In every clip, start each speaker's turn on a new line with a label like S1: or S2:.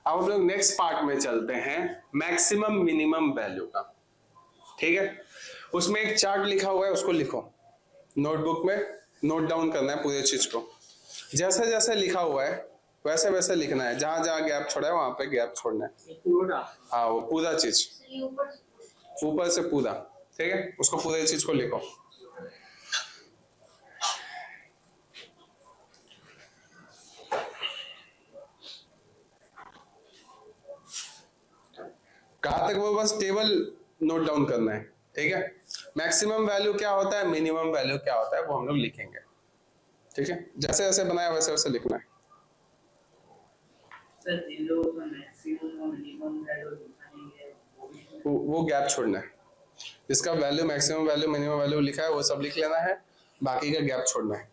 S1: अब हम लोग नेक्स्ट पार्ट में चलते हैं, मैक्सिमम मिनिमम वैल्यू का। ठीक है, उसमें एक चार्ट लिखा हुआ है, उसको लिखो नोटबुक में, नोट डाउन करना है पूरे चीज को। जैसे जैसे लिखा हुआ है वैसे वैसे लिखना है, जहां जहां गैप छोड़ा है वहां पे गैप छोड़ना है। हाँ, वो पूरा चीज ऊपर से पूरा, ठीक है, उसको पूरे चीज को लिखो। कहां तक? वो बस टेबल नोट डाउन करना है, ठीक है। मैक्सिमम वैल्यू क्या होता है, मिनिमम वैल्यू क्या होता है, वो हम लोग लिखेंगे, ठीक है। जैसे जैसे बनाया वैसे वैसे लिखना है। वो गैप छोड़ना है, जिसका value maximum value minimum value लिखा है वो सब लिख लेना है, बाकी का गैप छोड़ना है,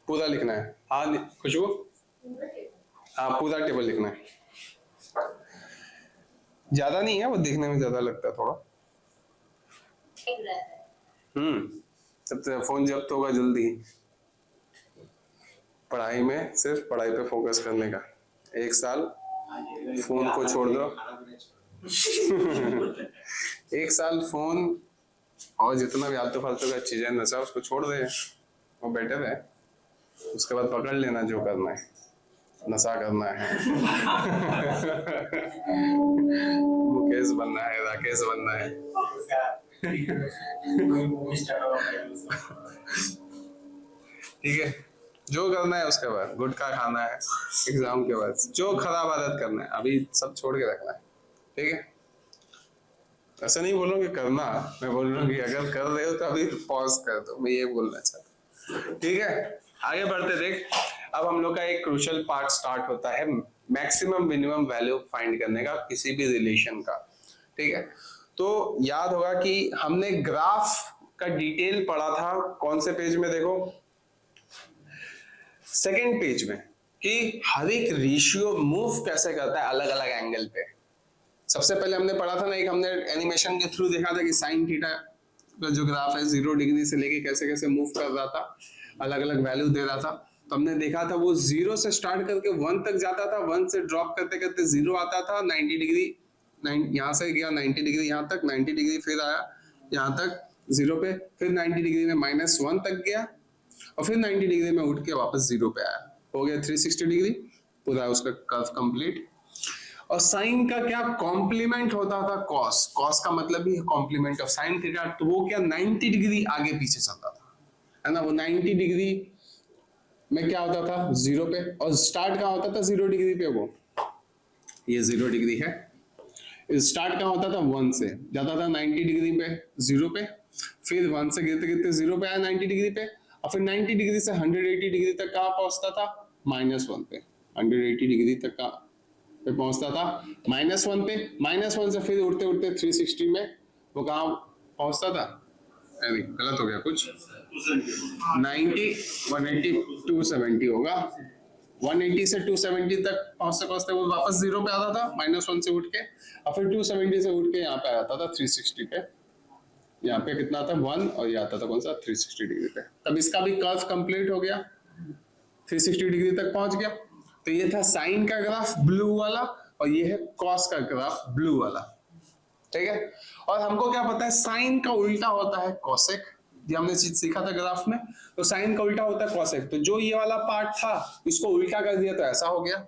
S1: पूरा लिखना है। हाँ खुशबू, हाँ पूरा टेबल लिखना है, ज्यादा नहीं है, वो देखने में ज्यादा लगता है थोड़ा। तब तो फोन जब्त होगा जल्दी। पढ़ाई में सिर्फ पढ़ाई पे फोकस करने का, 1 साल फोन को छोड़ दो। 1 साल फोन और जितना भी आलतू फालतू का चीजें नशा उसको छोड़ दे, वो बेटर है। उसके बाद पकड़ लेना जो करना है, नशा करना है। मुकेश बनना है, राकेश बनना है। ठीक है, जो करना है उसके बाद गुटखा खाना है, एग्जाम के बाद जो खराब आदत करना है अभी सब छोड़ के रखना है, ठीक है। ऐसा नहीं बोल रहा हूँ कि करना, मैं बोल रहा हूँ कि अगर कर रहे हो तो अभी पॉज कर दो, मैं ये बोलना चाहता हूँ, ठीक है। आगे बढ़ते देख, अब हम लोग का एक क्रूशियल पार्ट स्टार्ट होता है, मैक्सिमम मिनिमम वैल्यू फाइंड करने का किसी भी रिलेशन का, ठीक है। तो याद होगा कि हमने ग्राफ का डिटेल पढ़ा था, कौन से पेज में देखो, सेकेंड पेज में, कि हर एक रेशियो मूव कैसे करता है अलग अलग एंगल पे। सबसे पहले हमने पढ़ा था ना, एक हमने एनिमेशन के थ्रू देखा था कि साइन थीटा का जो ग्राफ है 0 डिग्री से लेके कैसे कैसे मूव कर रहा था, अलग अलग वैल्यू दे रहा था। तो हमने देखा था वो 0 से स्टार्ट करके 1 तक जाता था, 1 से ड्रॉप करते करते 0 आता था, 90 डिग्री यहाँ से गया 90 डिग्री यहाँ तक, 90 डिग्री फिर आया यहाँ तक 0 पे, फिर 90 डिग्री में -1 तक गया और फिर 90 डिग्री में उठ के वापस 0 पे आया, हो गया 360 डिग्री पूरा उसका कर्व कंप्लीट। और साइन का क्या कॉम्प्लीमेंट होता था, कॉस, कॉस का मतलब भी कॉम्प्लीमेंट ऑफ साइन थीटा, तो वो क्या 90 डिग्री आगे पीछे चलता था, है ना। वो 90 डिग्री में क्या होता था 0 पे, और स्टार्ट कहाँ होता था 0 डिग्री पे, वो ये 0 डिग्री है, स्टार्ट कहाँ होता था 1 से, जाता था 90 डिग्री पे 0 पे, फिर 1 से गिरते गिरते 0 पे आया 90 डिग्री पे, और फिर 90 डिग्री से 180 डिग्री तक कहाँ पहुंचता था, -1 पे, 180 डिग्री तक का पे पहुंचता था -1 पे, -1 से फिर उड़ते उड़ते 360 में वो कहाँ पहुंचता था, अरे गलत हो गया कुछ, 90 180 270 होगा, 180 से 270 तक पहुंचते पहुंचते वो वापस 0 पे आता था -1 से उठ के, और फिर 270 से उठ के यहाँ पे आता था 360 पे, यहाँ पे कितना था 1, और ये आता था कौन सा 360 डिग्री पे। तब इसका भी कर्व कंप्लीट हो गया, 360 डिग्री तक पहुंच गया। तो ये था साइन का ग्राफ ब्लू वाला, और ये है कॉस का ग्राफ ब्लू वाला, ठीक है। और हमको क्या पता है, साइन का उल्टा होता है कॉसेक, ये हमने चीज सीखा था ग्राफ में। तो साइन का उल्टा होता है कॉसेक, तो जो ये वाला पार्ट था इसको उल्टा कर दिया तो ऐसा हो गया।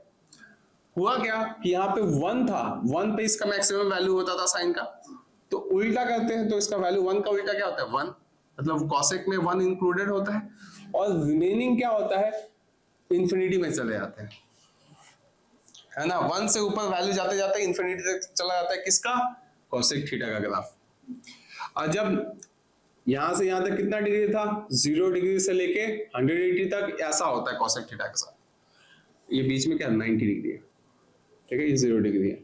S1: हुआ क्या कि यहाँ पे 1 था, 1 पे इसका मैक्सिमम वैल्यू होता था साइन का, तो उल्टा करते हैं तो इसका वैल्यू 1 का उल्टा क्या होता है 1, मतलब कॉसेक में 1 इंक्लूडेड होता है, और रिमेनिंग क्या होता है इंफिनिटी में चले जाते हैं, है ना। 1 से ऊपर वैल्यू जाते जाते इंफिनिटी तक चला जाता है, किसका, कॉसेक थीटा का ग्राफ। और जब यहां से यहां तक कितना डिग्री था, 0 डिग्री से लेके 180 तक ऐसा होता है कॉसेक थीटा के साथ, ये बीच में क्या 90 डिग्री है, ठीक है, ये 0 डिग्री है।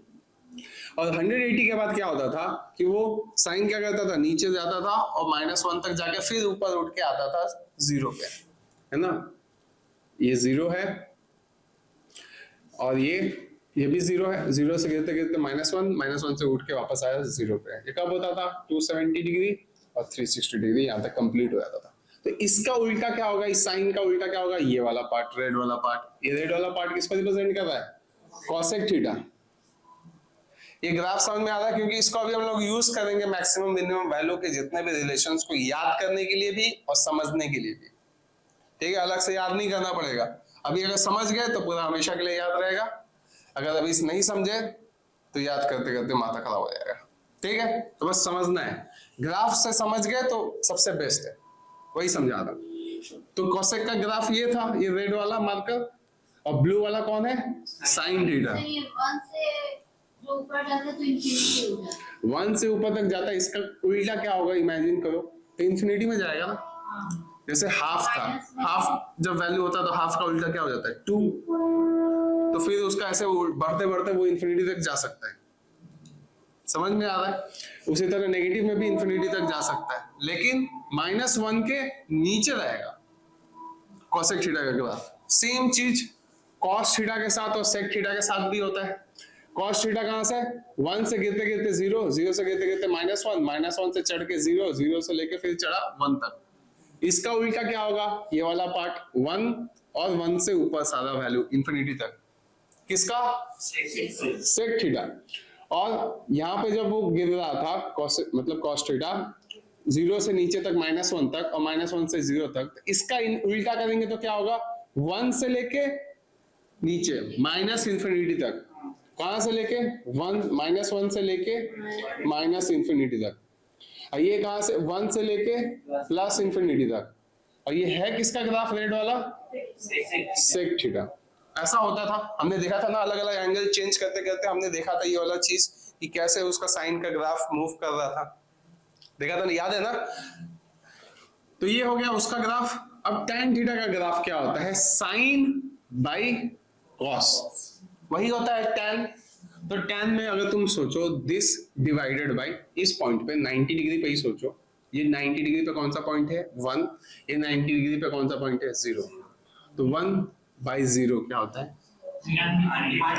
S1: और 180 के बाद क्या होता था कि वो साइन क्या करता था, नीचे जाता था और -1 तक जाके फिर ऊपर उठ के आता था 0 पे, है ना। ये 0 है और ये भी 0 है, 0 से गिरते गिरते -1 से उठ के वापस आया 0 पे। ये कब होता था 270 डिग्री और 360 डिग्री यहाँ तक कंप्लीट हो जाता था। तो इसका उल्टा क्या होगा, इस साइन का उल्टा क्या होगा, ये वाला पार्ट, रेड वाला पार्ट। ये रेड वाला पार्ट किसको रिप्रेजेंट कर रहा है, कॉसेक थीटा। ये ग्राफ समझ में आ रहा है, क्योंकि इसको अभी हम लोग यूज करेंगे मैक्सिमम मिनिमम वैल्यू के जितने भी रिलेशंस को याद करने के लिए भी और समझने के लिए भी। ठीक है, अलग से याद नहीं करना पड़ेगा। अभी अगर समझ गए तो पूरा हमेशा के लिए याद रहेगा, अगर अभी नहीं समझे तो याद करते करते माथा खराब हो जाएगा। ठीक है, तो बस समझना है, ग्राफ से समझ गए तो सबसे बेस्ट है, वही समझा रहा। तो कॉसेक का ग्राफ ये था, ये रेड वाला मार्कर, और ब्लू वाला कौन है, साइन थीटा। 1 से ऊपर तक जाता है, इसका उल्टा क्या होगा इमेजिन करो, तो इंफिनिटी में जाएगा ना। जैसे हाफ था, हाफ जब वैल्यू होता है तो हाफ का उल्टा क्या हो जाता है, 2। तो फिर उसका ऐसे बढ़ते बढ़ते वो इंफिनिटी तक जा सकता है। समझ में आ रहा है? उसी तरह नेगेटिव में भी इंफिनिटी तक जा सकता है, लेकिन -1 के नीचे रहेगा कॉसेक थीटा का ग्राफ। सेम चीज कॉस थीटा के साथ और सेक थीटा के साथ भी होता है। कॉस थीटा कहां से, 1 से गिरते गिरते 0, 0 से गिरते गिरते -1 से चढ़ के 0, 0 से लेके फिर चढ़ा 1 तक। इसका उल्टा क्या होगा, ये वाला पार्ट 1 और 1 से ऊपर सारा वैल्यू इंफिनिटी तक, किसका, सेक थीटा। और यहाँ पे जब वो गिर रहा था मतलब कॉस थीटा 0 से नीचे तक -1 तक और -1 से 0 तक, तो इसका उल्टा करेंगे तो क्या होगा, 1 से लेके नीचे माइनस इंफिनिटी तक। कहां से लेके, -1 से लेके माइनस इंफिनिटी तक। और ये कहां से, 1 से लेके प्लस इंफिनिटी तक। और ये है किसका ग्राफ, रेड वाला, सेक थीटा। ऐसा होता था, हमने देखा था ना, अलग अलग एंगल चेंज करते करते हमने देखा था ये वाला चीज कि कैसे उसका साइन का ग्राफ मूव कर रहा था, देखा था ना, याद है ना। तो ये हो गया उसका ग्राफ। अब tan थीटा का ग्राफ क्या होता है, साइन बाई कॉस, वही होता है tan। तो tan में अगर तुम सोचो दिस डिवाइडेड बाई इस पॉइंट पे 90 डिग्री पे ही सोचो, ये 90 डिग्री पे कौन सा पॉइंट है 1, ये 90 डिग्री पे कौन सा पॉइंट है 0। तो 1/0 क्या होता है,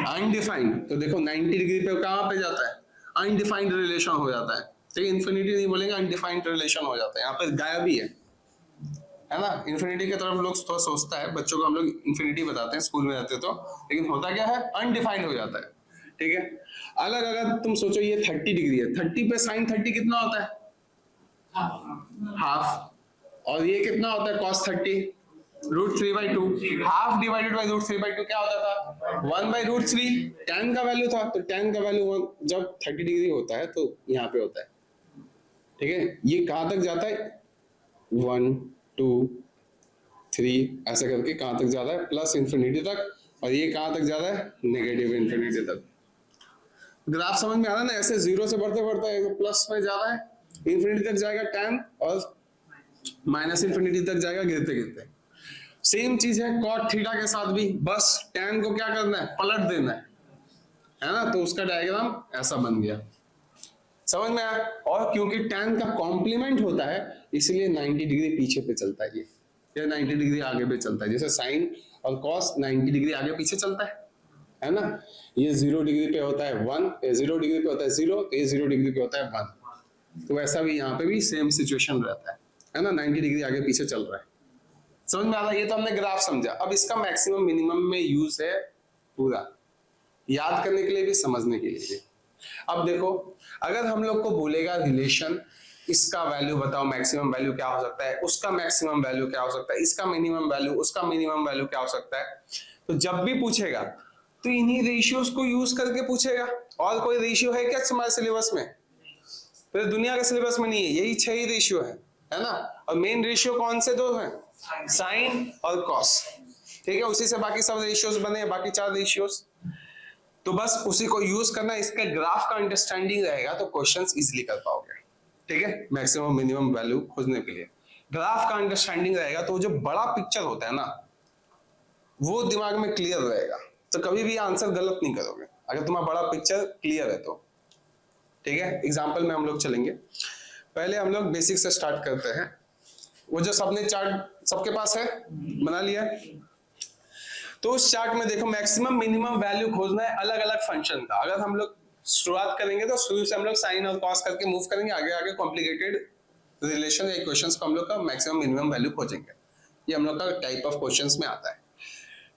S1: अनडिफाइंड। तो देखो 90 डिग्री पे कहां पे जाता है, अनडिफाइंड रिलेशन हो जाता है। तो इन्फिनिटी नहीं बोलेंगे, अनडिफाइंड रिलेशन हो जाता है, यहाँ पे गायब ही है ना। इन्फिनिटी की तरफ लोग थोड़ा सोचता है, बच्चों को हम लोग इन्फिनिटी बताते हैं स्कूल में रहते तो, लेकिन होता क्या है, अनडिफाइंड हो जाता है। ठीक है, अलग अगर तुम सोचो ये 30 डिग्री है, 30 पे साइन 30 कितना होता है, हाफ। और ये कितना होता है cos 30, √3/2। हाफ डिवाइडेड बाय √3/2 क्या होता था, 1/√3। tan का वैल्यू था, तो tan का वैल्यू जब 30 डिग्री होता है तो यहाँ पे होता है। ठीक है, ये कहां तक जाता है, 1 2 3 ऐसे करके कहां तक जाता है, प्लस इंफिनिटी तक। और ये कहां तक जाता है, नेगेटिव इंफिनिटी तक। ग्राफ समझ में आ रहा है ना, ऐसे 0 से बढ़ते बढ़ते प्लस में जा रहा है, इंफिनिटी तक जाएगा tan, और माइनस इंफिनिटी तक जाएगा गिरते गिरते। सेम चीज है cot थीटा के साथ भी, बस tan को क्या करना है, पलट देना है ना। तो उसका डायग्राम ऐसा बन गया, समझ में आया। और क्योंकि tan का कॉम्प्लीमेंट होता है इसलिए 90 डिग्री पीछे पे चलता है, ये 90 डिग्री आगे पे चलता है। जैसे साइन और cos 90 डिग्री आगे पीछे चलता है ना। ये 0 डिग्री पे होता है 1, 0 डिग्री पे होता है 0, तो ये 0 डिग्री पे होता है 1। तो वैसा भी यहाँ पे भी सेम सिचुएशन रहता है ना, 90 डिग्री आगे पीछे चल रहा है। समझ में आ रहा है, ये तो हमने ग्राफ समझा। अब इसका मैक्सिमम मिनिमम में यूज है पूरा, याद करने के लिए भी समझने के लिए भी। अब देखो, अगर हम लोग को बोलेगा रिलेशन, इसका वैल्यू बताओ, मैक्सिमम वैल्यू क्या हो सकता है, उसका मैक्सिमम वैल्यू क्या हो सकता है, इसका मिनिमम वैल्यू, उसका मिनिमम वैल्यू क्या हो सकता है, तो जब भी पूछेगा तो इन्हीं रेशियोज को यूज करके पूछेगा। और कोई रेशियो है क्या हमारे सिलेबस में, पूरे दुनिया के सिलेबस में नहीं है, यही 6 ही रेशियो है ना। और मेन रेशियो कौन से 2 हैं, साइन और कॉस। ठीक है, उसी से बाकी सब रेशियोज बने हैं, बाकी 4 रेशियोज। तो बस उसी को यूज करना, इसका ग्राफ का अंडरस्टैंडिंग रहेगा तो क्वेश्चंस इजीली कर पाओगे। ठीक है, मैक्सिमम मिनिमम वैल्यू खोजने के लिए ग्राफ का अंडरस्टैंडिंग रहेगा तो जो बड़ा पिक्चर होता है ना वो दिमाग में क्लियर रहेगा, तो कभी भी आंसर गलत नहीं करोगे अगर तुम्हारा बड़ा पिक्चर क्लियर है तो। ठीक है, एग्जांपल में हम लोग चलेंगे। पहले हम लोग बेसिक से स्टार्ट करते हैं। वो जो सबने चार्ट सबके पास है, बना लिया है, तो उस चार्ट में देखो मैक्सिमम मिनिमम वैल्यू खोजना है अलग अलग फंक्शन का। अगर हम लोग शुरुआत करेंगे तो शुरू से हम लोग साइन और कॉस करके मूव करेंगे, आगे आगे कॉम्प्लिकेटेड रिलेशन या इक्वेशंस को हम लोग का मैक्सिमम मिनिमम वैल्यू खोजेंगे। ये हम लोग का टाइप ऑफ क्वेश्चंस में आता है।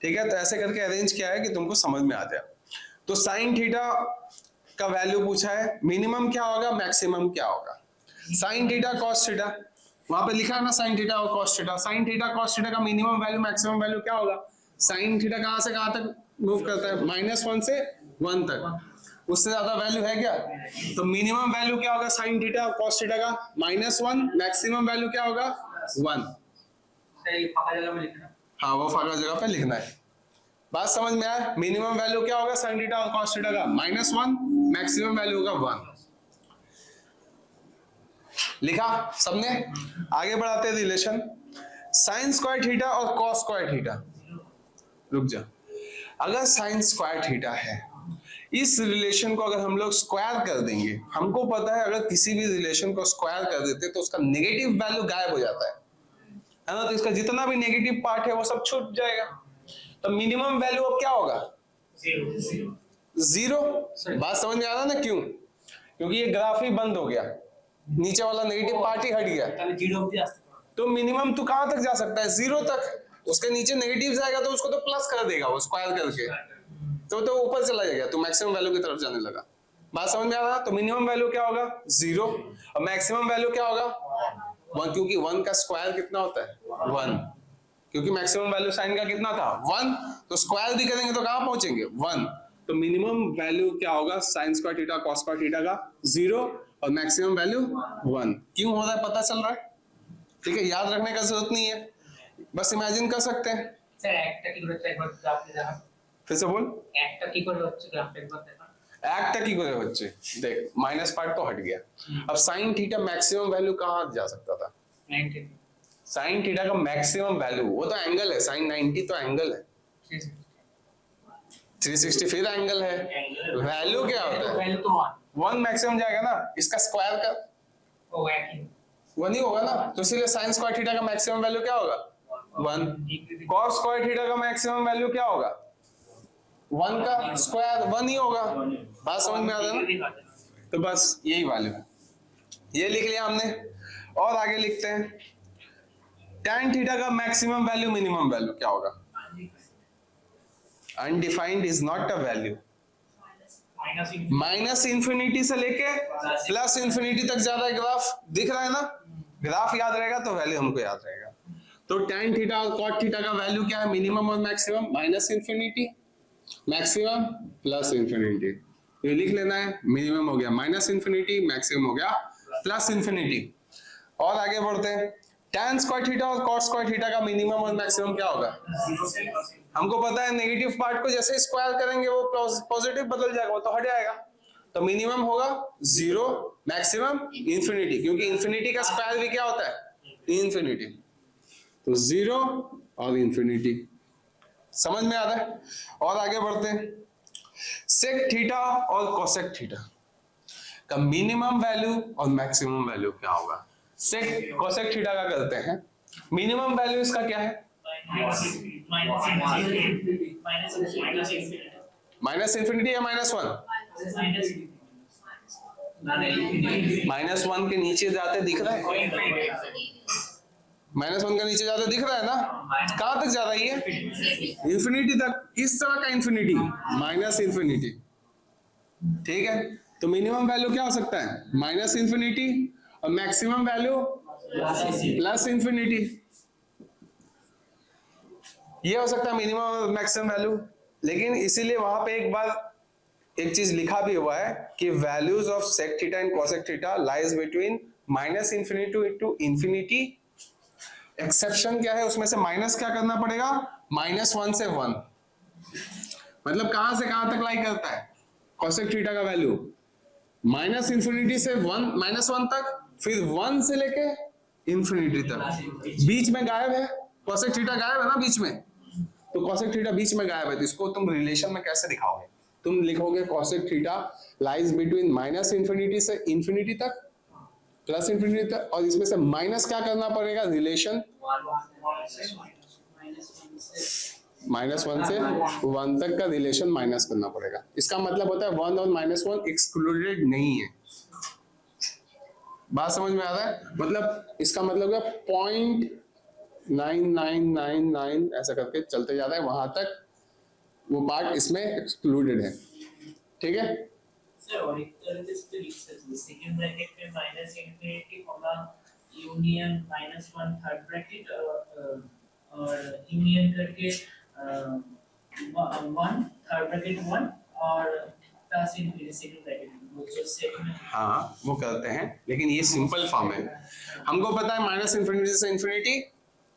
S1: ठीक है, तो ऐसे करके अरेंज किया है कि तुमको समझ में आ जाए। तो साइन थीटा का वैल्यू पूछा है, मिनिमम क्या होगा, मैक्सिमम क्या होगा। साइन थीटा कॉस थीटा, वहां पे लिखा है ना साइन थीटा और cos theta. Sine theta cos theta का मिनिमम वैल्यू मैक्सिमम वैल्यू क्या होगा। साइन थीटा कहां से कहां तक मूव करता है, -1 से 1 तक, उससे ज्यादा वैल्यू है क्या। तो मिनिमम वैल्यू क्या होगा साइन थीटा और कॉस थीटा का, -1, मैक्सिमम वैल्यू क्या होगा 1। हाँ, वो फाका जगह पे लिखना है। बात समझ में आया। मिनिमम वैल्यू क्या होगा साइन थीटा और कॉस थीटा का, -1, मैक्सिमम वैल्यू होगा 1। लिखा सबने। आगे बढ़ाते हैं रिलेशन, साइन स्क्वायर थीटा और कॉस स्क्वायर थीटा। रुक जा, अगर साइन स्क्वायर थीटा है, इस रिलेशन को अगर हम लोग स्क्वायर कर देंगे, हमको पता है अगर किसी भी रिलेशन को स्क्वायर कर देते तो उसका नेगेटिव वैल्यू गायब हो जाता है ना। तो इसका जितना भी नेगेटिव पार्ट है वो सब छूट जाएगा। तो मिनिमम वैल्यू अब क्या होगा, 0। बात समझ में आ रहा है ना, क्यों, क्योंकि ये ग्राफ ही बंद हो गया, नीचे वाला नेगेटिव पार्ट ही हट गया। तो मिनिमम तो कहां तक जा सकता है, 0 तक। उसके नीचे नेगेटिव जाएगा तो उसको तो प्लस कर देगा वो स्क्वायर करके, तो ऊपर चला जाएगा, तो मैक्सिमम वैल्यू की तरफ जाने लगा। बात समझ में आ रहा। तो मिनिमम वैल्यू क्या होगा 0 और मैक्सिमम वैल्यू क्या होगा 1, क्योंकि 1 का स्क्वायर कितना होता है 1, क्योंकि मैक्सिमम वैल्यू साइन का कितना था 1, तो स्क्वायर भी करेंगे तो कहां पहुंचेंगे 1। तो मिनिमम वैल्यू क्या होगा sign square theta cos square theta का 0 और मैक्सिमम वैल्यू 1। क्यों हो रहा है पता चल रहा है। ठीक है, याद रखने का जरूरत नहीं है, बस इमेजिन कर सकते हैं।
S2: স্যার একটা কি করে একবার গ্রাফে দেখা,
S1: फिर से बोल।
S2: একটা কি করে হচ্ছে গ্রাফে একবার দেখা,
S1: একটা কি করে হচ্ছে देख, माइनस पार्ट तो हट गया। अब साइन थीटा मैक्सिमम वैल्यू कहां जा सकता था
S2: 90,
S1: साइन थीटा का मैक्सिमम वैल्यू, वो तो एंगल है, साइन 90 तो एंगल है, 360 फिर एंगल है। वैल्यू क्या होता है,
S2: वैल्यू तो
S1: 1 मैक्सिमम जाएगा ना, इसका स्क्वायर का
S2: वो एक ही
S1: 1 ही होगा ना, तो इसलिए साइन स्क्वायर थीटा का मैक्सिमम वैल्यू क्या होगा 1। कॉस स्क्वायर थीटा का मैक्सिमम वैल्यू क्या होगा 1 का स्क्वायर 1 ही होगा। बात समझ में आ रहा है ना। तो बस यही वैल्यू है, ये लिख लिया हमने। और आगे लिखते हैं tan थीटा का मैक्सिमम वैल्यू मिनिमम वैल्यू क्या होगा। Undefined is not a value, minus infinity से लेके प्लस इंफिनिटी तक जा रहा है ग्राफ, दिख रहा है ना। ग्राफ याद रहेगा तो वैल्यू हमको याद रहेगा। तो tan थीटा और cot थीटा का वैल्यू क्या है मिनिमम और maximum, minus infinity maximum plus infinity. ये लिख लेना है, मिनिमम हो गया माइनस इंफिनिटी, मैक्सिमम हो गया प्लस इंफिनिटी। और आगे बढ़ते हैं, tan स्क्वायर थीटा और cot स्क्वायर थीटा का मिनिमम और मैक्सिमम क्या होगा। हमको पता है नेगेटिव पार्ट को जैसे स्क्वायर करेंगे वो पॉजिटिव बदल जाएगा, वो तो हट जाएगा। तो मिनिमम होगा 0, मैक्सिमम इंफिनिटी, क्योंकि इंफिनिटी का स्क्वायर भी क्या होता है इंफिनिटी। तो 0 और इंफिनिटी, समझ में आ रहा है। और आगे बढ़ते हैं, सेक थीटा और कोसेक थीटा का मिनिमम वैल्यू और मैक्सिमम वैल्यू क्या होगा। सेक कोसेक थीटा का करते हैं, मिनिमम वैल्यू इसका क्या है माइनस इंफिनिटी या -1। -1 के नीचे जाते दिख रहा है, -1 का नीचे जाते दिख रहा है ना। कहां तक जा रहा है ये इंफिनिटी तक। किस तरह का इंफिनिटी, माइनस इंफिनिटी। ठीक है, तो मिनिमम वैल्यू क्या हो सकता है माइनस इंफिनिटी और मैक्सिमम वैल्यू प्लस इंफिनिटी। ये हो सकता है मिनिमम और मैक्सिमम वैल्यू। लेकिन इसीलिए वहां पे एक बार एक चीज लिखा भी हुआ है कि values of sec theta and cosec theta lies between minus infinity to infinity. Exception क्या है उसमें से माइनस क्या करना पड़ेगा, -1 से 1। मतलब कहां से कहां तक लाई करता है कोसेक थीटा का वैल्यू, माइनस इंफिनिटी से 1 तक, फिर 1 से लेके इंफिनिटी तक। बीच में गायब है, कोसेक थीटा गायब है ना बीच में, तो कोसेक थीटा बीच में गायब है, तो इसको तुम रिलेशन में कैसे दिखाओगे। तुम लिखोगे cosec theta lies between minus infinity से इंफिनिटी तक, प्लस इंफिनिटी तक, और इसमें से माइनस क्या करना पड़ेगा रिलेशन, -1 से 1 तक का रिलेशन माइनस करना पड़ेगा। इसका मतलब होता है 1 और -1 एक्सक्लूडेड नहीं है। बात समझ में आ रहा है? मतलब इसका मतलब है 0.9999 ऐसा करके चलते जा रहा है, वहां तक वो पार्ट इसमें एक्सक्लूडेड है। ठीक है,
S2: सर और एक तरह से लिख सकते हैं सेकंड ब्रैकेट में माइनस इंफिनिटी होगा यूनियन -1 थर्ड ब्रैकेट और यूनियन करके 1 थर्ड ब्रैकेट 1 और प्लस इंफिनिटी सेकंड ब्रैकेट वो जो सेकंड।
S1: हाँ वो करते हैं, लेकिन ये सिंपल फॉर्म है। हमको पता है माइनस इंफिनिटी से इंफिनिटी,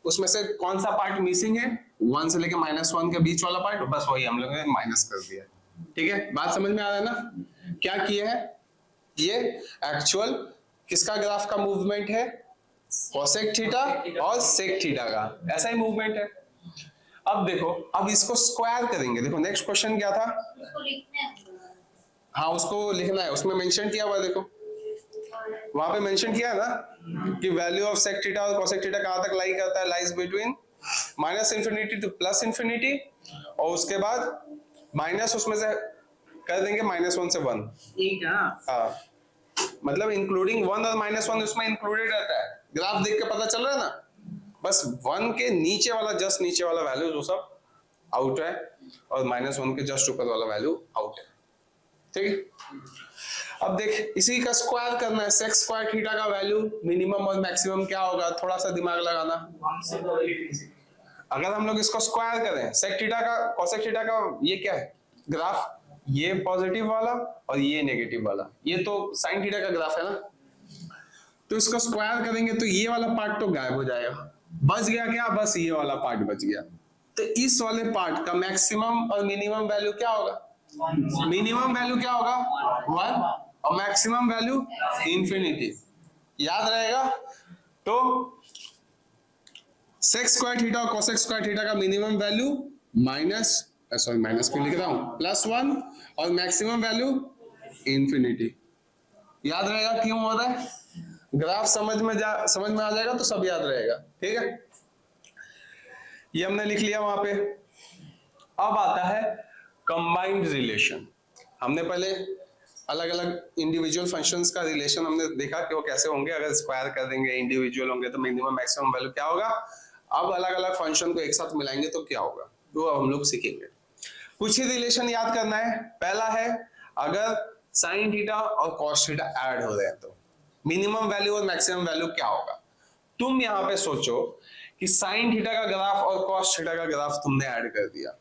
S1: उसमें से कौन सा पार्ट मिसिंग है, 1 से लेके -1 के बीच वाला पार्ट, बस वही हम लोगों ने माइनस कर दिया। ठीक है, बात समझ में आ रहा है ना? क्या किया है, ये एक्चुअल किसका ग्राफ का मूवमेंट है, कोसेक थीटा और सेक थीटा का, ऐसा ही मूवमेंट है। अब देखो, अब इसको स्क्वायर करेंगे। देखो नेक्स्ट क्वेश्चन क्या था,
S3: उसको लिखना है।
S1: हाँ उसको लिखना है, उसमें मेंशन किया हुआ है, देखो वहां पे मेंशन किया है ना कि वैल्यू ऑफ सेक थीटा और कोसेक थीटा कहां तक लाई करता है, lies between minus infinity two plus infinity, और उसके बाद माइनस उसमें से कर देंगे -1 से 1।
S2: ठीक है
S1: हाँ मतलब इंक्लूडिंग 1 और -1 उसमें इंक्लूडेड रहता है। ग्राफ देख के पता चल रहा है ना, बस 1 के नीचे वाला, जस्ट नीचे वाला वैल्यू वो सब आउट है, और -1 के जस्ट ऊपर वाला वैल्यू आउट है। ठीक है, अब देख इसी का स्क्वायर करना है, सेक स्क्वायर थीटा का वैल्यू मिनिमम और मैक्सिमम क्या होगा, थोड़ा सा दिमाग लगाना।
S2: 1 से
S1: अगर हम लोग इसको स्क्वायर करें, सेक थीटा का कोसेक थीटा का ये क्या है ग्राफ, ये पॉजिटिव वाला और ये नेगेटिव वाला, ये तो साइन थीटा का ग्राफ है ना, तो इसको स्क्वायर करेंगे तो ये वाला पार्ट तो गायब हो जाएगा, बच गया क्या, बस ये वाला पार्ट बच गया। तो इस वाले पार्ट का मैक्सिमम और मिनिमम वैल्यू क्या होगा, मिनिमम वैल्यू क्या होगा 1 और मैक्सिमम वैल्यू इंफिनिटी, याद रहेगा। तो सेक स्क्वायर थीटा और कोसेक स्क्वायर थीटा का मिनिमम वैल्यू माइनस क्यों लिख रहा हूं, +1 और मैक्सिमम वैल्यू इंफिनिटी, याद रहेगा क्यों हो रहा है, ग्राफ समझ में आ जाएगा तो सब याद रहेगा। ठीक है, ये हमने लिख लिया वहां पे। अब आता है कंबाइंड रिलेशन। हमने पहले अलग अलग इंडिविजुअल फंक्शंस का रिलेशन हमने देखा कि वो कैसे होंगे, अगर स्क्वायर कर देंगे इंडिविजुअल होंगे तो मिनिमम मैक्सिमम वैल्यू क्या होगा। अब अलग अलग फंक्शन को एक साथ मिलाएंगे तो क्या होगा, वो अब हम लोग सीखेंगे। कुछ ही रिलेशन याद करना है। पहला है, अगर साइन थीटा और कॉस थीटा ऐड हो रहे हैं तो मिनिमम वैल्यू और मैक्सिमम वैल्यू क्या होगा। तुम यहां पे सोचो कि साइन थीटा का ग्राफ और कॉस थीटा का ग्राफ तुमने ऐड कर दिया,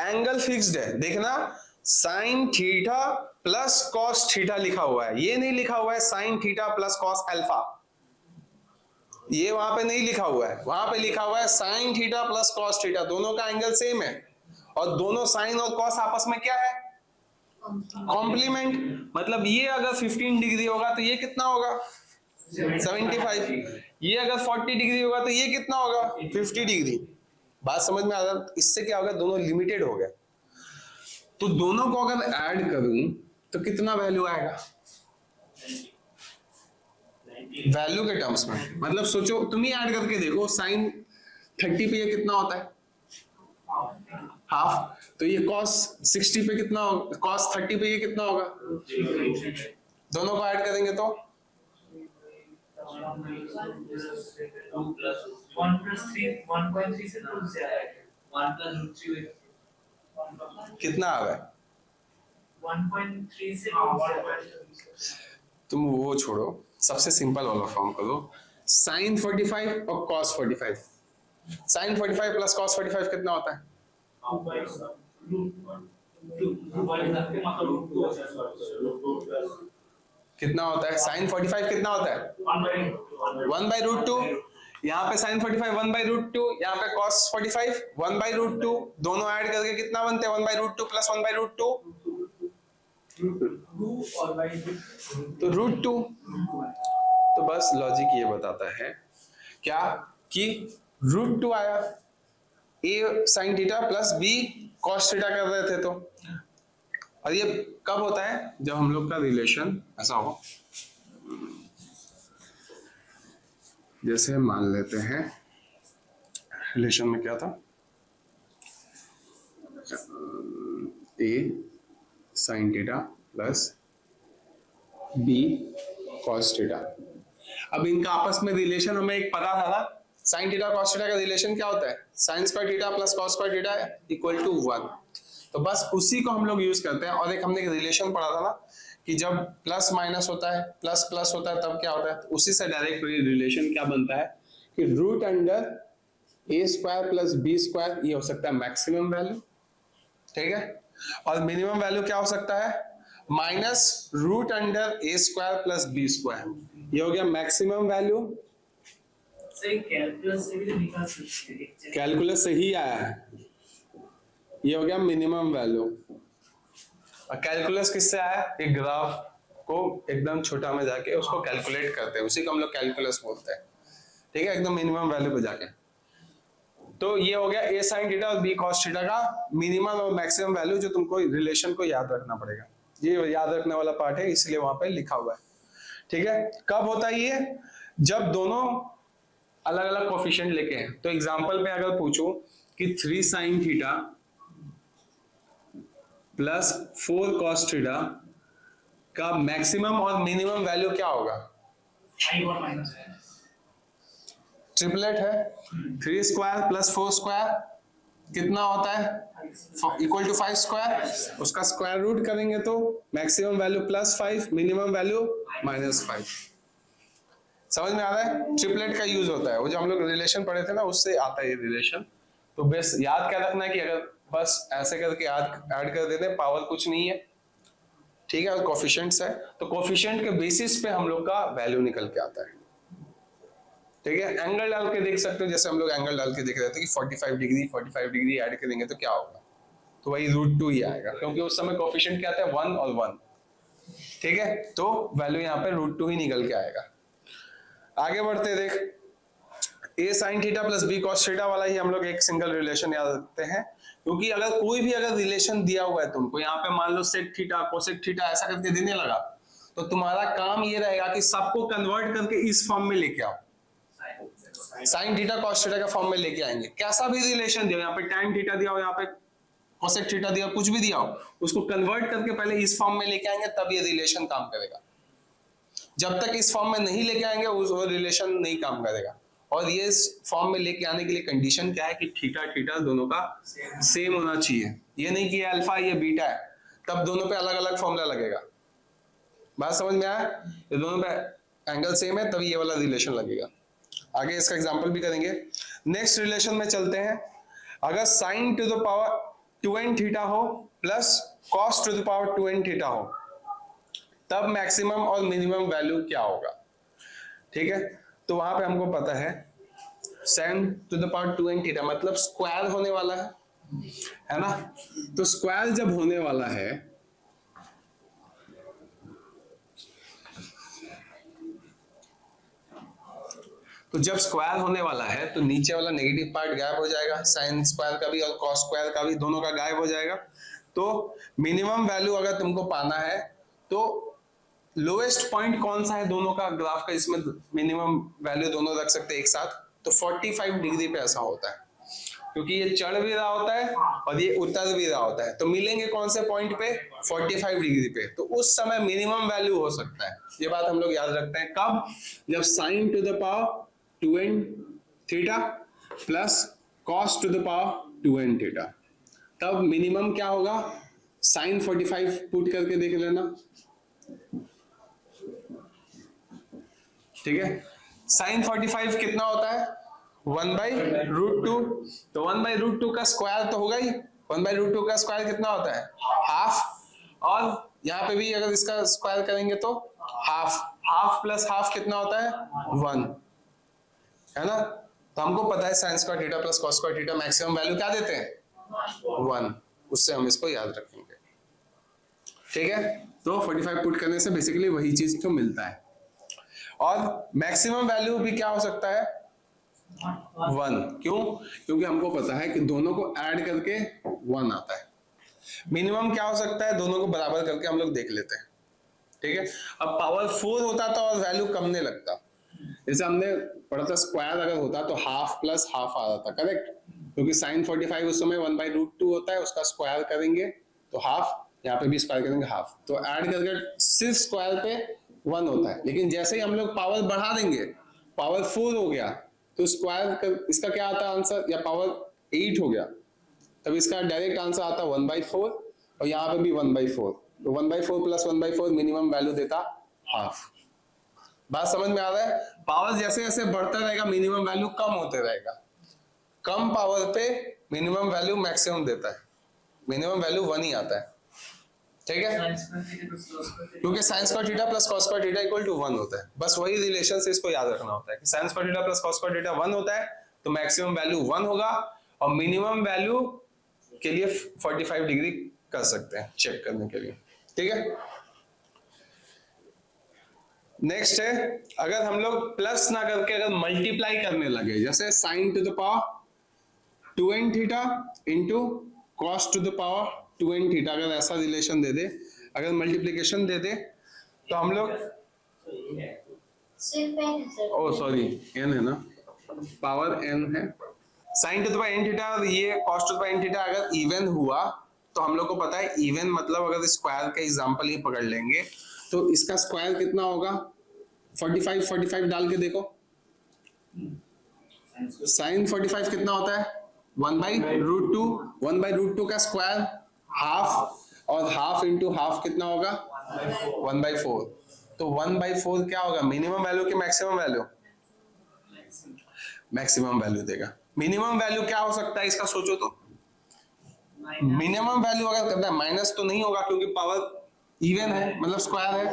S1: एंगल फिक्स्ड है, देखना sign theta plus cos theta लिखा हुआ है, ये नहीं लिखा हुआ है sign theta plus cos alpha, ये वहां पे नहीं लिखा हुआ है, वहां पे लिखा हुआ है sign theta plus cos theta, दोनों का एंगल सेम है और दोनों साइन और कॉस आपस में क्या है, कॉम्प्लीमेंट। मतलब ये अगर 15 डिग्री होगा तो ये कितना होगा 75, ये अगर 40 डिग्री होगा तो ये कितना होगा 50 डिग्री। बात समझ में आ रहा है, इससे क्या होगा, दोनों लिमिटेड हो गए। तो दोनों को अगर ऐड करूं तो कितना वैल्यू आएगा, वैल्यू के टर्म्स में, मतलब सोचो तुम ही ऐड करके देखो, साइन 30 पे ये कितना होता है हाफ, तो ये cos 60 पे कितना होगा, cos 30 पे ये कितना होगा, दोनों को ऐड करेंगे तो
S2: 1 + 3 1.3 से 2 से आया है 1 + 3
S1: कितना आ रहा है,
S2: 1.3 से 2
S1: तुम वो छोड़ो, सबसे सिंपल वाला फॉर्म करो, sin 45 और cos 45, sin 45 प्लस cos 45 कितना होता है, कितना होता है sin 45 कितना होता है 1/√2, यहाँ पे sin 45 1/√2, यहाँ पे cos 45 1/√2, दोनों ऐड करके कितना बनते हैं 1/√2 प्लस 1/√2, तो √2। तो बस लॉजिक ये बताता है क्या कि √2 आया, a sin theta plus b cos theta कर रहे थे तो, और ये कब होता है जब हम लोग का रिलेशन ऐसा हो, जैसे मान लेते हैं रिलेशन में क्या था, a sin theta plus b cos theta. अब इनका आपस में रिलेशन हमें एक पता था ना, sin थीटा cos थीटा का रिलेशन क्या होता है, sin square theta plus cos square theta equal to 1। तो बस उसी को हम लोग यूज करते हैं। और एक हमने एक रिलेशन पढ़ा था ना कि जब प्लस माइनस होता है, प्लस प्लस होता है, तब क्या होता है, तो उसी से डायरेक्ट रिलेशन क्या बनता है कि रूट अंडर ए स्क्वायर प्लस बी स्क्वायर, ये हो सकता है मैक्सिमम वैल्यू, ठीक है। और मिनिमम वैल्यू क्या हो सकता है, माइनस रूट अंडर ए स्क्वायर प्लस बी स्क्वायर, ये हो गया मैक्सिमम वैल्यू।
S2: सही कैलकुलस से भी तो निकाल सकते हैं।
S1: कैलकुलस से ही आया है, ये हो गया मिनिमम वैल्यू। और कैलकुलस किससे आया, एक ग्राफ को एकदम छोटा में जाके उसको कैलकुलेट करते हैं, उसी को हम लोग कैलकुलस बोलते हैं, ठीक है, एकदम मिनिमम वैल्यू पे जाके। तो ये हो गया ए साइन थीटा और बी कॉस थीटा का मिनिमम और मैक्सिमम वैल्यू, जो तुमको रिलेशन को याद रखना पड़ेगा, ये याद रखने वाला पार्ट है, इसलिए वहां पे लिखा हुआ है, ठीक है। कब होता है ये, जब दोनों अलग अलग कोफिशिएंट लेके हैं। तो एग्जांपल में अगर पूछूं कि 3 sign theta plus 4 cos theta का मैक्सिमम और मिनिमम वैल्यू क्या होगा,
S2: आई और माइनस
S1: ट्रिपलेट है, 3 स्क्वायर प्लस 4 स्क्वायर कितना होता है, इक्वल टू 5 स्क्वायर, उसका स्क्वायर रूट करेंगे तो मैक्सिमम वैल्यू +5, मिनिमम वैल्यू -5। समझ में आ रहा है, ट्रिपलेट का यूज होता है, वो जो हम लोग रिलेशन पढ़े थे ना, उससे आता है ये रिलेशन। तो बस याद क्या रखना है कि अगर बस ऐसे करके याद ऐड कर देते हैं, पावर कुछ नहीं है, ठीक है, और कोफिशिएंट्स है, तो कोफिशिएंट के बेसिस पे हम लोग का वैल्यू निकल के आता है, ठीक है। एंगल डाल के देख सकते हो, जैसे हम लोग एंगल डाल के देख रहे थे कि 45 डिग्री ऐड करेंगे तो क्या होगा, तो वही √2 ही आएगा, क्योंकि उस समय कोफिशिएंट क्या आता है, 1 और 1, ठीक है। तो वैल्यू यहाँ पे √2 ही निकल के आएगा। आगे बढ़ते देख, a sine theta plus b cos theta वाला ही हम लोग एक सिंगल रिलेशन याद रखते हैं, क्योंकि अगर कोई भी अगर रिलेशन दिया हुआ है तुमको, यहाँ पे मान लो सेक थीटा कोसेक थीटा ऐसा करके देने लगा, तो तुम्हारा काम ये रहेगा कि सबको कन्वर्ट करके इस फॉर्म में लेके आओ, साइन थीटा कॉस थीटा का फॉर्म में लेके आएंगे। कैसा भी रिलेशन दिया, यहाँ पे tan थीटा दिया हो, यहाँ पे कोसेक थीटा दिया हो, कुछ भी दिया हो, उसको कन्वर्ट करके पहले इस फॉर्म में लेके आएंगे, तब ये रिलेशन काम करेगा। जब तक इस फॉर्म में नहीं लेके आएंगे वो रिलेशन नहीं काम करेगा। और ये इस फॉर्म में लेके आने के लिए कंडीशन क्या है कि थीटा थीटा दोनों का सेम होना चाहिए, ये नहीं कि ये अल्फा ये बीटा है, तब दोनों पे अलग अलग फॉर्मूला लगेगा। बात समझ में आया, ये दोनों पे एंगल सेम है तभी ये वाला रिलेशन लगेगा। आगे इसका एग्जांपल भी करेंगे। नेक्स्ट रिलेशन में चलते हैं, अगर sine to the power 2n theta हो plus cos to the power 2n theta हो, तब मैक्सिमम और मिनिमम वैल्यू क्या होगा, ठीक है। तो वहां पे हमको पता है sign to the power 2n theta मतलब स्क्वायर होने वाला है ना। तो स्क्वायर जब होने वाला है तो जब स्क्वायर होने वाला है तो नीचे वाला नेगेटिव पार्ट गायब हो जाएगा, साइन स्क्वायर का भी और कॉस स्क्वायर का भी, दोनों का गायब हो जाएगा। तो मिनिमम वैल्यू अगर तुमको पाना है तो लोएस्ट पॉइंट कौन सा है दोनों का ग्राफ का, इसमें मिनिमम वैल्यू दोनों रख सकते हैं एक साथ, तो 45 डिग्री पे ऐसा होता है, क्योंकि ये चढ़ भी रहा होता है और ये उतर भी रहा होता है। तो मिलेंगे कौन से पॉइंट पे, 45 डिग्री पे। तो उस समय मिनिमम वैल्यू हो सकता है, ये बात हम लोग याद रखते हैं। कब, जब sign to the power 2n theta plus cos to the power 2n theta, तब मिनिमम क्या होगा, साइन 45 पुट करके देख लेना, ठीक है। साइन 45 कितना होता है, 1/√2, तो 1/√2 का स्क्वायर तो होगा ही, 1/√2 का स्क्वायर कितना होता है, हाफ, और यहाँ पे भी अगर इसका स्क्वायर करेंगे तो हाफ, हाफ प्लस हाफ कितना होता है, 1, है ना। तो हमको पता है sign square theta plus cos square theta maximum value क्या देते हैं, 1, उससे हम इसको याद रखेंगे, ठीक है। तो 45 पुट करने से बेसिकली वही चीज तो मिलता है। और मैक्सिमम वैल्यू भी क्या हो सकता है, 1, क्यों, क्योंकि हमको पता है कि दोनों को ऐड करके 1 आता है। मिनिमम क्या हो सकता है, दोनों को बराबर करके हम लोग देख लेते हैं, ठीक है। अब पावर 4 होता तो और वैल्यू कम नहीं लगता, जैसे हमने पढ़ा था स्क्वायर अगर होता तो हाफ प्लस हाफ आ रहा था, करेक्ट, क्योंकि साइन 45 उस समय 1/√2 होता है, उसका स्क्वायर करेंगे तो हाफ, यहाँ पे भी स्क्वायर करेंगे हाफ, तो ऐड करके सिर्फ स्क्वायर पे 1 होता है, लेकिन जैसे ही हम लोग पावर बढ़ा देंगे, पावर 4 हो गया, तो स्क्वायर इसका क्या आता है आंसर, या पावर 8 हो गया, तब इसका डायरेक्ट आंसर आता 1/4, और यहाँ पे भी 1/4, तो 1/4 प्लस 1/4 मिनिमम वैल्यू देता हाफ। बात समझ में आ रहा है? पावर जैसे जैसे बढ़ता रहेगा मिनिमम वैल्यू कम होते रहेगा, कम पावर पे मिनिमम वैल्यू मैक्सिमम देता है, मिनिमम वैल्यू 1 ही आता है, ठीक है, क्योंकि sine square theta plus cos square theta equal to 1 होता है। बस वही रिलेशन से इसको याद रखना होता है कि sign square theta plus cos square theta 1 होता है, तो मैक्सिमम वैल्यू 1 होगा, और मिनिमम वैल्यू के लिए 45 डिग्री कर सकते हैं चेक करने के लिए, ठीक है। नेक्स्ट है, अगर हम लोग प्लस ना करके अगर मल्टीप्लाई करने लगे, जैसे sign to the power 2n theta into cos to the power 2n theta, अगर ऐसा रिलेशन दे दे, अगर मल्टीप्लिकेशन दे दे, तो हम लोग ओ सॉरी n है ना, पावर n है, sign to the power n theta और ये cos to the power n theta अगर इवन हुआ, तो हम लोग को पता है इवन मतलब अगर स्क्वायर का एग्जांपल ही पकड़ लेंगे, तो इसका स्क्वायर कितना होगा, 45 डाल के देखो, साइन 45 कितना होता है 1/√2, 1/√2 का स्क्वायर हाफ, और हाफ इंटू हाफ कितना होगा 1/4, तो 1/4 क्या होगा, मिनिमम वैल्यू की मैक्सिमम वैल्यू, मैक्सिमम वैल्यू देगा। मिनिमम वैल्यू क्या हो सकता है इसका, सोचो तो, मिनिमम वैल्यू अगर करना है माइनस तो नहीं होगा क्योंकि पावर इवन है, मतलब स्क्वायर है,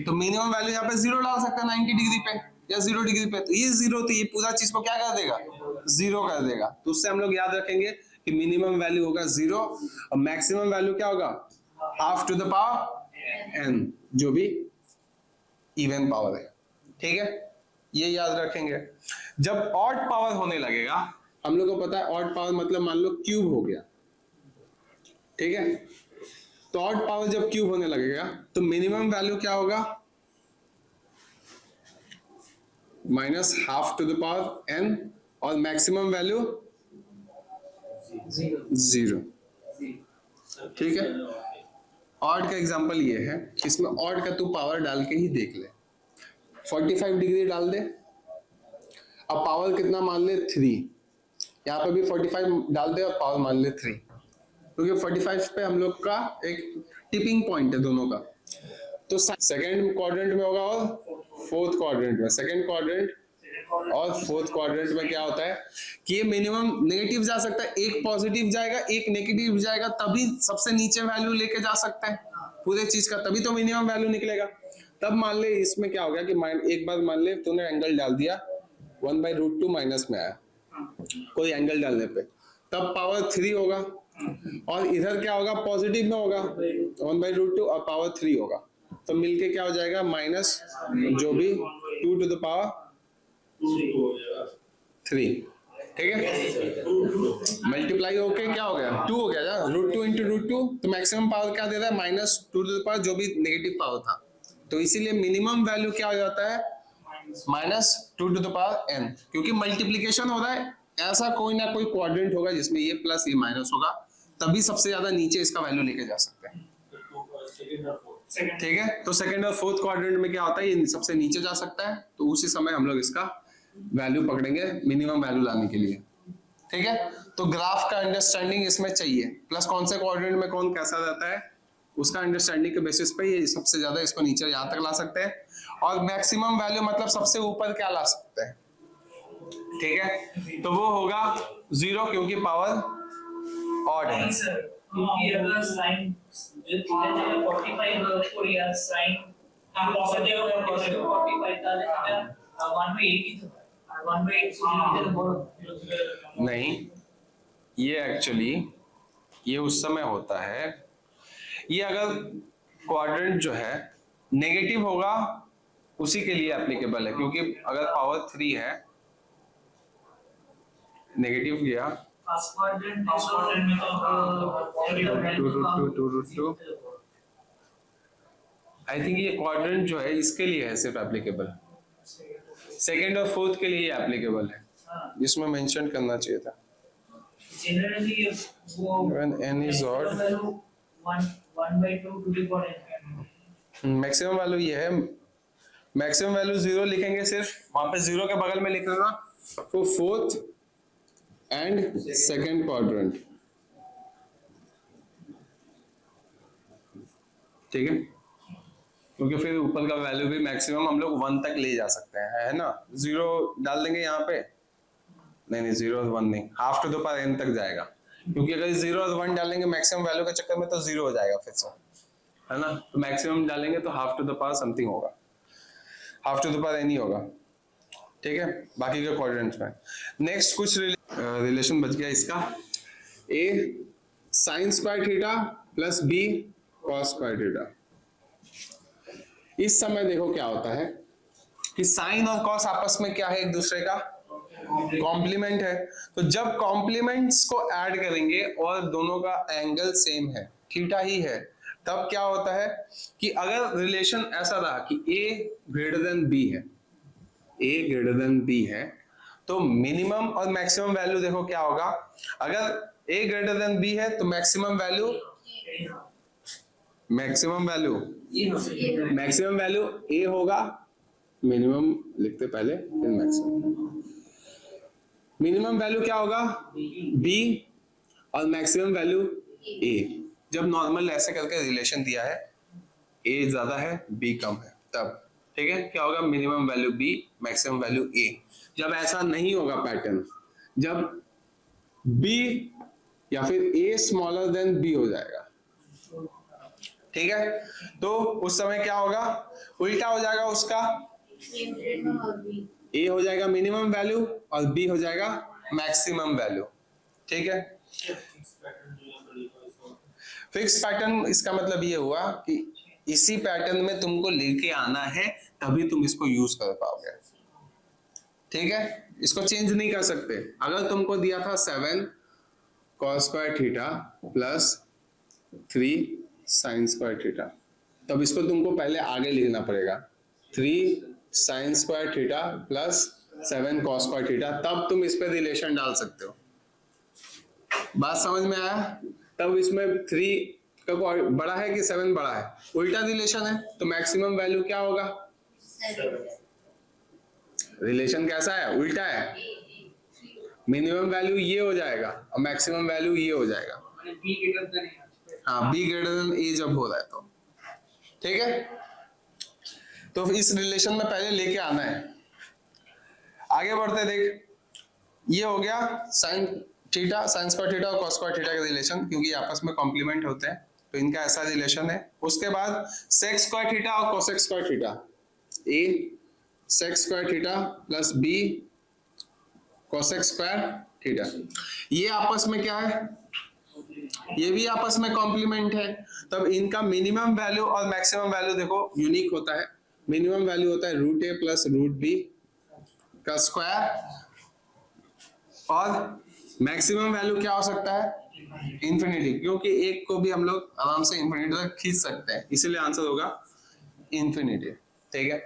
S1: तो मिनिमम वैल्यू यहाँ पे 0 डाल सकता है 90 डिग्री पे या 0 डिग्री पे, तो ये 0, तो ये पूरा चीज को क्या कर देगा, 0 कर देगा। तो उससे हम लोग याद रखेंगे कि मिनिमम वैल्यू होगा 0 और मैक्सिमम वैल्यू क्या होगा, half to the power n, जो भी इवन पावर है, ठीक है, ये याद रखेंगे। जब ऑड पावर होने लगेगा, हम लोग को पता है ऑड पावर मतलब मान लो क्यूब हो गया, ठीक है, तो ऑड पावर जब क्यूब होने लगेगा तो मिनिमम वैल्यू क्या होगा, minus half to the power n, और मैक्सिमम वैल्यू 0, ठीक है। ऑड का एग्जांपल ये है, इसमें ऑड का तू पावर डाल के ही देख ले, 45 डिग्री डाल दे, अब पावर कितना मान ले 3, यहाँ पे भी 45 डाल दे और पावर मान ले 3, क्योंकि 45 पे हम लोग का एक टिपिंग पॉइंट है दोनों का, तो सेकंड क्वाड्रेंट में होगा और फोर्थ क्वाड्रेंट में, सेकंड क्वाड्रेंट और फोर्थ क्वाड्रेंट में क्या होता है कि ये मिनिमम नेगेटिव जा सकता है, एक पॉजिटिव जाएगा एक नेगेटिव जाएगा, तभी सबसे नीचे वैल्यू लेके जा सकता है पूरे चीज का, तभी तो मिनिमम वैल्यू निकलेगा। तब मान ले इसमें क्या हो गया कि एक बार मान ले तूने एंगल डाल दिया 1/√2 माइनस में आया कोई एंगल डालने पे, तब पावर 3 होगा, और इधर क्या होगा पॉजिटिव में होगा 1/√2 और पावर 3 होगा, तो मिलके क्या हो जाएगा माइनस जो भी 2 टू द पावर 3, ठीक है, मल्टीप्लाई होके क्या हो गया 2 हो गया, √2 इंटू √2, तो मैक्सिमम पावर क्या दे रहा है माइनस 2 टू द पावर जो भी नेगेटिव पावर था, तो इसीलिए मिनिमम वैल्यू क्या हो जाता है minus 2 to the power n, क्योंकि मल्टीप्लीकेशन हो रहा है, ऐसा कोई ना कोई क्वाड्रेंट होगा जिसमें ये प्लस ये माइनस होगा, तभी सबसे ज्यादा नीचे इसका वैल्यू लेके जा सकते हैं, ठीक है। तो सेकंड और फोर्थ क्वाड्रेंट में क्या होता है, ये सबसे नीचे जा सकता है, तो उसी समय हम लोग इसका वैल्यू पकड़ेंगे मिनिमम वैल्यू लाने के लिए, ठीक है। तो ग्राफ का अंडरस्टैंडिंग इसमें चाहिए, प्लस कौन से क्वाड्रेंट में कौन कैसा रहता है उसका अंडरस्टैंडिंग के बेसिस पे ये सबसे ज्यादा इसको नीचे यहाँ तक ला सकते हैं, और मैक्सिमम वैल्यू मतलब सबसे ऊपर क्या ला सकते हैं, ठीक है, तो वो होगा 0 क्योंकि पावर ऑड है।
S2: क्योंकि अगर साइन जो थीटा जगह 45 और या साइन पॉजिटिव और पॉजिटिव 45 डाले थीटा 1/8 ही तो 1/8
S1: नहीं, ये एक्चुअली ये उस समय होता है, ये अगर क्वाड्रेंट जो है नेगेटिव होगा उसी के लिए एप्लीकेबल है, क्योंकि अगर पावर 3 है नेगेटिव गया
S2: फर्स्ट क्वाड्रेंट में तो
S1: आई थिंक ये क्वाड्रेंट जो है इसके लिए है सिर्फ एप्लीकेबल, सेकंड और फोर्थ के लिए एप्लीकेबल है, जिसमें मेंशन करना चाहिए था।
S2: जनरली वो
S1: when n is odd
S2: 1/2 to the power n,
S1: maximum value ये है मैक्सिमम वैल्यू 0 लिखेंगे, सिर्फ वहां पे 0 के बगल में लिख लेना तो फोर्थ एंड सेकंड क्वाड्रेंट, ठीक है, क्योंकि फिर ऊपर का वैल्यू भी मैक्सिमम हम लोग 1 तक ले जा सकते हैं, है ना। 0 डाल देंगे यहाँ पे, नहीं 0 और 1 नहीं, half to the power n तक जाएगा, क्योंकि अगर 0 और 1 डालेंगे मैक्सिमम वैल्यू के चक्कर में तो 0 हो जाएगा फिर से, है ना। तो मैक्सिमम डालेंगे तो half to the power something होगा, half to the power n ही होगा, ठीक है, बाकी के क्वाड्रेंट्स में। नेक्स्ट कुछ रिलेशन बच गया इसका, a sin square theta plus b cos square theta. इस समय देखो क्या होता है कि साइन और कॉस आपस में क्या है, एक दूसरे का कॉम्प्लीमेंट है। तो जब कॉम्प्लीमेंट्स को ऐड करेंगे और दोनों का एंगल सेम है, थीटा ही है, तब क्या होता है कि अगर रिलेशन ऐसा रहा कि a ग्रेटर देन b है, a ग्रेटर देन b है, तो मिनिमम और मैक्सिमम वैल्यू देखो क्या होगा। अगर a ग्रेटर देन b है तो मैक्सिमम वैल्यू a होगा, मिनिमम लिखते पहले फिर मैक्सिमम। मिनिमम वैल्यू क्या होगा b और मैक्सिमम वैल्यू a। जब नॉर्मल ऐसे करके रिलेशन दिया है, a ज्यादा है b कम है, तब ठीक है क्या होगा, minimum value b maximum value a। जब ऐसा नहीं होगा पैटर्न, जब b या फिर a स्मॉलर देन b हो जाएगा, ठीक है, तो उस समय क्या होगा, उल्टा हो जाएगा उसका, a हो जाएगा मिनिमम वैल्यू और b हो जाएगा मैक्सिमम वैल्यू, ठीक है। फिक्स पैटर्न इसका मतलब ये हुआ कि इसी पैटर्न में तुमको लेके आना है, तभी तुम इसको यूज कर पाओगे, ठीक है, इसको चेंज नहीं कर सकते। अगर तुमको दिया था 7 cos square theta plus 3 sin square theta, तब इसको तुमको पहले आगे लिखना पड़ेगा, 3 sin square theta plus 7 cos square theta, तब तुम इस पे रिलेशन डाल सकते हो। बात समझ में आया? तब इसमें 3 का बड़ा है कि 7 बड़ा है, उल्टा रिलेशन है, तो मैक्सिमम वैल्यू क्या होगा, रिलेशन कैसा है, उल्टा है, मिनिमम वैल्यू ये हो जाएगा और मैक्सिमम वैल्यू ये हो जाएगा। हाँ, b ग्रेटर देन a जब हो रहा है तो, ठीक है, तो इस रिलेशन में पहले लेके आना है। आगे बढ़ते देख, ये हो गया sine theta, sign square theta और कॉस स्क्वायर थीटा का रिलेशन, क्योंकि आपस में कॉम्प्लीमेंट होते हैं तो इनका ऐसा रिलेशन है। उसके बाद सेक स्क्वायर थीटा और cosec square theta, a sec square theta plus b cosec square theta, ये आपस में क्या है, ये भी आपस में कॉम्प्लीमेंट है। तब इनका मिनिमम वैल्यू और मैक्सिमम वैल्यू देखो यूनिक होता है। मिनिमम वैल्यू होता है √a प्लस √b का स्क्वायर, और मैक्सिमम वैल्यू क्या हो सकता है, इंफिनिटी, क्योंकि एक को भी हम लोग आराम से इंफिनिटी तक खींच सकते हैं, इसीलिए आंसर होगा इंफिनिटी, ठीक है।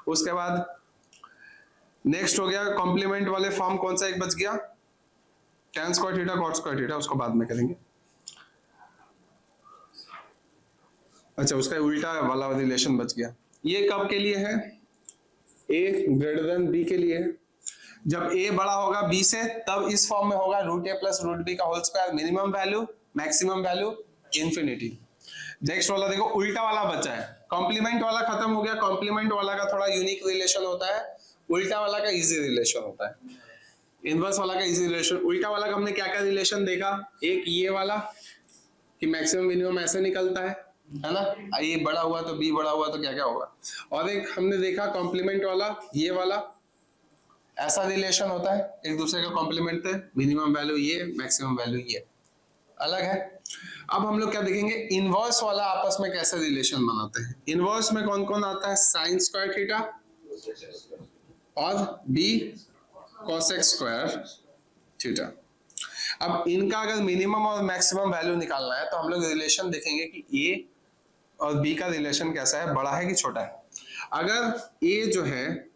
S1: उसके बाद नेक्स्ट हो गया कॉम्प्लीमेंट वाले फॉर्म, कौन सा एक बच गया, tan square theta cot square theta, उसको बाद में करेंगे। अच्छा, उसका उल्टा वाला रिलेशन बच गया। ये कब के लिए है, a ग्रेटर देन b के लिए है। जब a बड़ा होगा b से, तब इस फॉर्म में होगा √a प्लस √b का whole square, minimum value maximum value infinity. Next वाला देखो, उल्टा वाला बचा है, कॉम्प्लीमेंट वाला खत्म हो गया, कॉम्प्लीमेंट वाला का थोड़ा यूनिक रिलेशन होता है, उल्टा वाला का इजी रिलेशन होता है, इनवर्स वाला का इजी रिलेशन। उल्टा वाला का हमने क्या क्या रिलेशन देखा, एक ये वाला कि मैक्सिमम मिनिमम ऐसे निकलता है ना, ये बड़ा हुआ तो b बड़ा हुआ तो क्या क्या होगा, और एक हमने देखा कॉम्प्लीमेंट वाला, ये वाला ऐसा रिलेशन होता है, एक दूसरे का कॉम्प्लीमेंट है, मिनिमम वैल्यू ये मैक्सिमम वैल्यू ये, अलग है। अब हम लोग क्या देखेंगे, इनवर्स वाला आपस में कैसे रिलेशन बनाते हैं। इनवर्स में कौन कौन आता है, साइन स्क्वायर थीटा और b कोसेक स्क्वायर थीटा। अब इनका अगर मिनिमम और मैक्सिमम वैल्यू निकालना है तो हम लोग रिलेशन देखेंगे कि a और b का रिलेशन कैसा है, बड़ा है कि छोटा है। अगर a जो है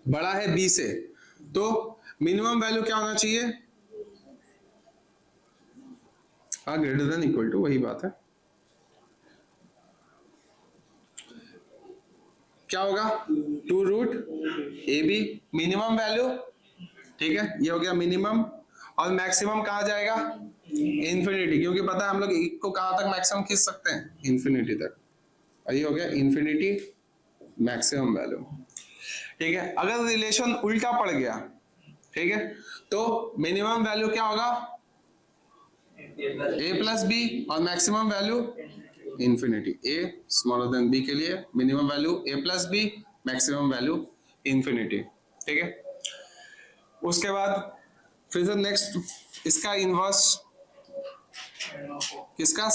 S1: बड़ा है b से, तो मिनिमम वैल्यू क्या होना चाहिए, हाँ ग्रेटर देन इक्वल टू, वही बात है, क्या होगा 2 रूट ए बी मिनिमम वैल्यू, ठीक है, ये हो गया मिनिमम। और मैक्सिमम कहाँ जाएगा इन्फिनिटी, क्योंकि पता है हम लोग एक को कहाँ तक मैक्सिमम खींच सकते हैं इन्फिनिटी तक, और ये हो गया इन्फिनिटी मैक्सिमम वैल्यू, ठीक है। अगर रिलेशन उल्टा पड़ गया, ठीक है, तो मिनिमम वैल्यू क्या होगा a प्लस बी और maximum value infinity. a smaller than b के लिए minimum value a plus B, maximum value infinity, ठीक है। उसके बाद फिर से नेक्स्ट इसका इनवर्स किसका a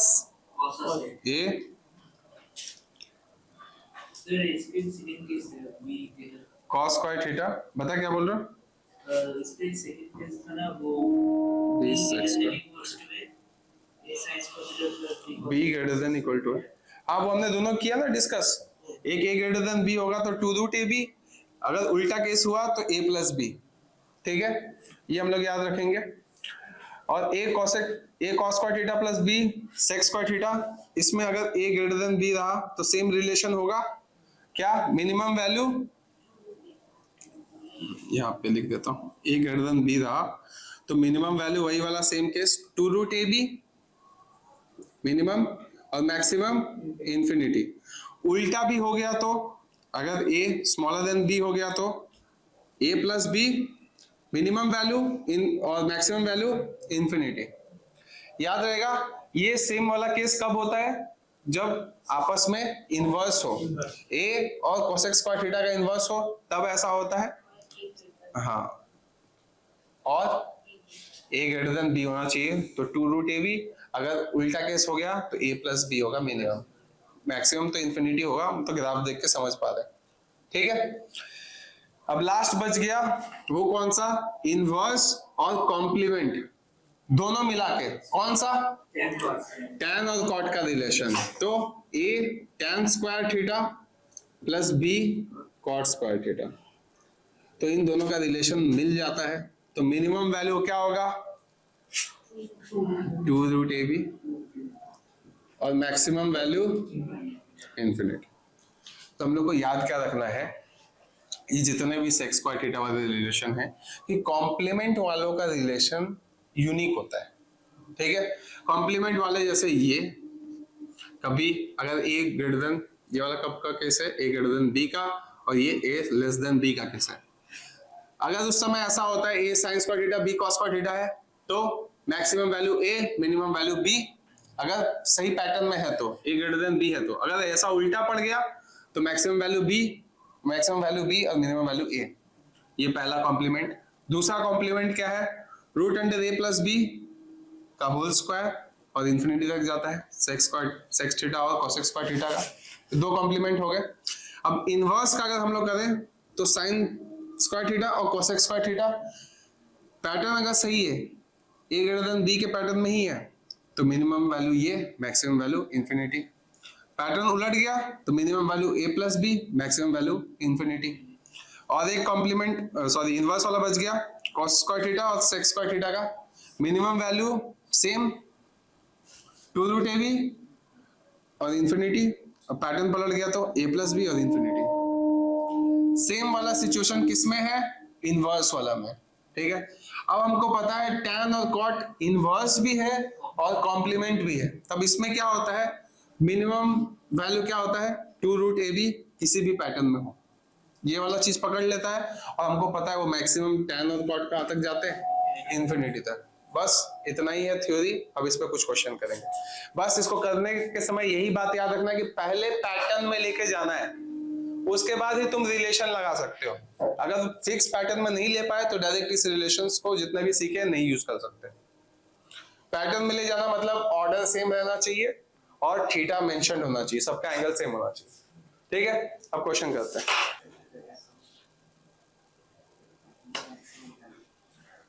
S1: cos स्क्वायर थीटा, बता क्या बोल रहे हो
S2: इसके सेकंड केस था ना वो
S1: b sec square b greater than equal to, हाँ वो हमने दोनों किया ना डिस्कस, एक a ग्रेटर देन b होगा तो 2 रूट ए बी, अगर उल्टा केस हुआ तो a प्लस बी, ठीक है, ये हम लोग याद रखेंगे। और a cos square theta plus b sec square theta, इसमें अगर a ग्रेटर देन b रहा तो सेम रिलेशन होगा क्या मिनिमम वैल्यू, यहाँ पे लिख देता हूँ a ग्रेटर देन b रहा तो मिनिमम वैल्यू वही वाला सेम केस 2 रूट ए बी मिनिमम और मैक्सिमम इंफिनिटी। उल्टा भी हो गया तो अगर a स्मॉलर देन b हो गया तो a plus B minimum value in और मैक्सिमम वैल्यू इंफिनिटी। याद रहेगा ये सेम वाला केस कब होता है, जब आपस में इनवर्स हो, a और कोसेक स्क्वायर थीटा का इनवर्स हो तब ऐसा होता है, हाँ, और a ग्रेटर देन b होना चाहिए तो 2 रूट ए बी, अगर उल्टा केस हो गया तो a प्लस बी होगा मिनिमम, मैक्सिमम तो इंफिनिटी होगा, हम तो ग्राफ देख के समझ पा रहे हैं, ठीक है। अब लास्ट बच गया वो कौन सा, इनवर्स और कॉम्प्लीमेंट दोनों मिला के, कौन सा tan और cot का रिलेशन, तो a tan square theta plus b cot square theta, तो इन दोनों का रिलेशन मिल जाता है तो मिनिमम वैल्यू क्या होगा 2 रूट ए बी और मैक्सिमम वैल्यू इंफिनिटी। तो हम लोग को याद क्या रखना है, ये जितने भी सेक्स स्क्वायर थीटा वाले रिलेशन है कि कॉम्प्लीमेंट वालों का रिलेशन यूनिक होता है, ठीक है। कॉम्प्लीमेंट वाले जैसे ये कभी अगर a ग्रेटर देन, ये वाला कब का केस है a ग्रेटर देन b का, और ये a लेस देन b का केस है, अगर उस समय ऐसा होता है a sin square theta b cos square theta है तो maximum value a minimum value b, अगर सही पैटर्न में है तो a ग्रेटर देन b है, तो अगर ऐसा उल्टा पड़ गया तो मैक्सिमम वैल्यू b और मिनिमम वैल्यू a, ये पहला कॉम्प्लीमेंट। दूसरा कॉम्प्लीमेंट क्या है, root under a plus b का होल स्क्वायर और इंफिनिटी तक जाता है, सेक थीटा और कोसेक स्क्वायर थीटा का, दो कॉम्प्लीमेंट हो गए। अब इनवर्स का अगर हम लोग करें तो साइन स्क्वायर थीटा और कोसेक स्क्वायर थीटा, पैटर्न अगर सही है a ग्रेटर देन b के पैटर्न में ही है तो मिनिमम वैल्यू ये, मैक्सिमम वैल्यू इंफिनिटी। पैटर्न उलट गया तो minimum value a plus B, maximum value infinity. और एक कॉम्प्लीमेंट इनवर्स वाला बच गया cos स्क्वायर थीटा और sec स्क्वायर थीटा का, मिनिमम वैल्यू सेम 2 रूट ए बी और इंफिनिटी, और पैटर्न पलट गया तो a प्लस बी और इंफिनिटी। सेम वाला सिचुएशन किसमें है, इनवर्स वाला में, ठीक है। अब हमको पता है tan और cot इनवर्स भी है और कॉम्प्लीमेंट भी है, तब इसमें क्या होता है, मिनिमम वैल्यू क्या होता है 2 रूट ए बी किसी भी पैटर्न में हो, ये वाला चीज पकड़ लेता है, और हमको पता है वो मैक्सिमम tan और cot कहाँ तक जाते हैं, इंफिनिटी तक। बस इतना ही है थ्योरी, अब इस पे कुछ क्वेश्चन करेंगे। बस इसको करने के समय यही बात याद रखना कि पहले पैटर्न में लेके जाना है, उसके बाद ही तुम रिलेशन लगा सकते हो। अगर फिक्स पैटर्न में नहीं ले पाए तो डायरेक्ट इस रिलेशंस को जितने भी सीखे नहीं यूज कर सकते। पैटर्न में ले जाना मतलब ऑर्डर सेम रहना चाहिए और थीटा मेंशन होना चाहिए, सबका एंगल सेम होना चाहिए, ठीक है। अब क्वेश्चन करते हैं,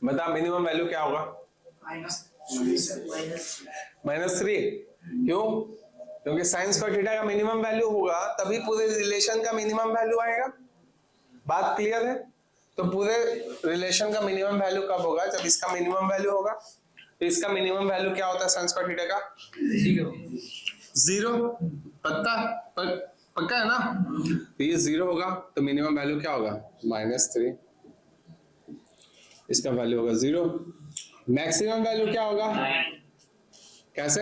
S1: बता मिनिमम वैल्यू क्या होगा, -3। क्यों, क्योंकि साइन स्क्वायर थीटा का मिनिमम वैल्यू होगा तभी पूरे रिलेशन का मिनिमम वैल्यू आएगा। बात क्लियर है, तो पूरे रिलेशन का मिनिमम वैल्यू कब होगा, जब इसका मिनिमम वैल्यू होगा। तो इसका मिनिमम वैल्यू क्या होता है साइन स्क्वायर थीटा का, 0। पता पर पक्का है ना? तो ये 0 होगा तो मिनिमम वैल्यू क्या होगा? -3। इसका वैल्यू होगा 0। मैक्सिमम वैल्यू क्या होगा? कैसे?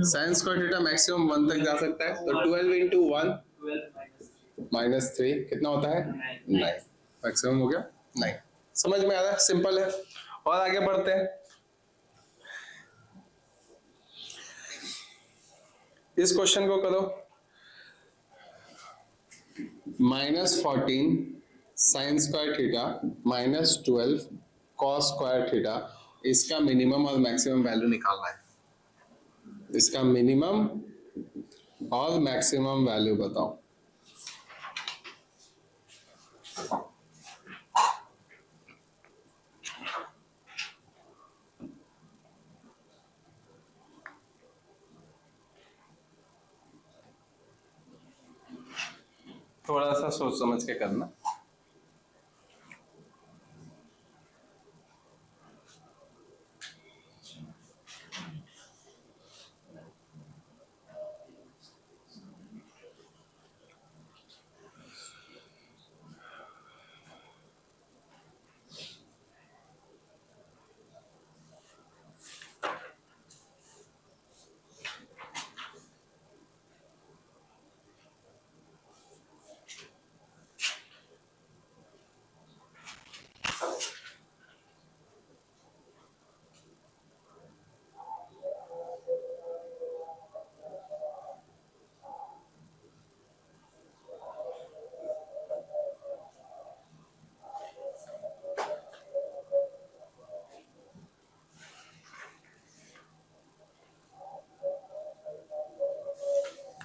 S1: साइन स्क्वायर थीटा मैक्सिमम 1 तक जा सकता है, तो 12 इंटू 1 -3 कितना होता है? 9। मैक्सिमम हो गया 9। समझ में आ रहा है? सिंपल है। और आगे बढ़ते हैं। इस क्वेश्चन को करो। -14 sign square theta -12 cos square theta, इसका मिनिमम और मैक्सिमम वैल्यू निकालना है। इसका मिनिमम और मैक्सिमम वैल्यू बताओ। थोड़ा सा सोच समझ के करना।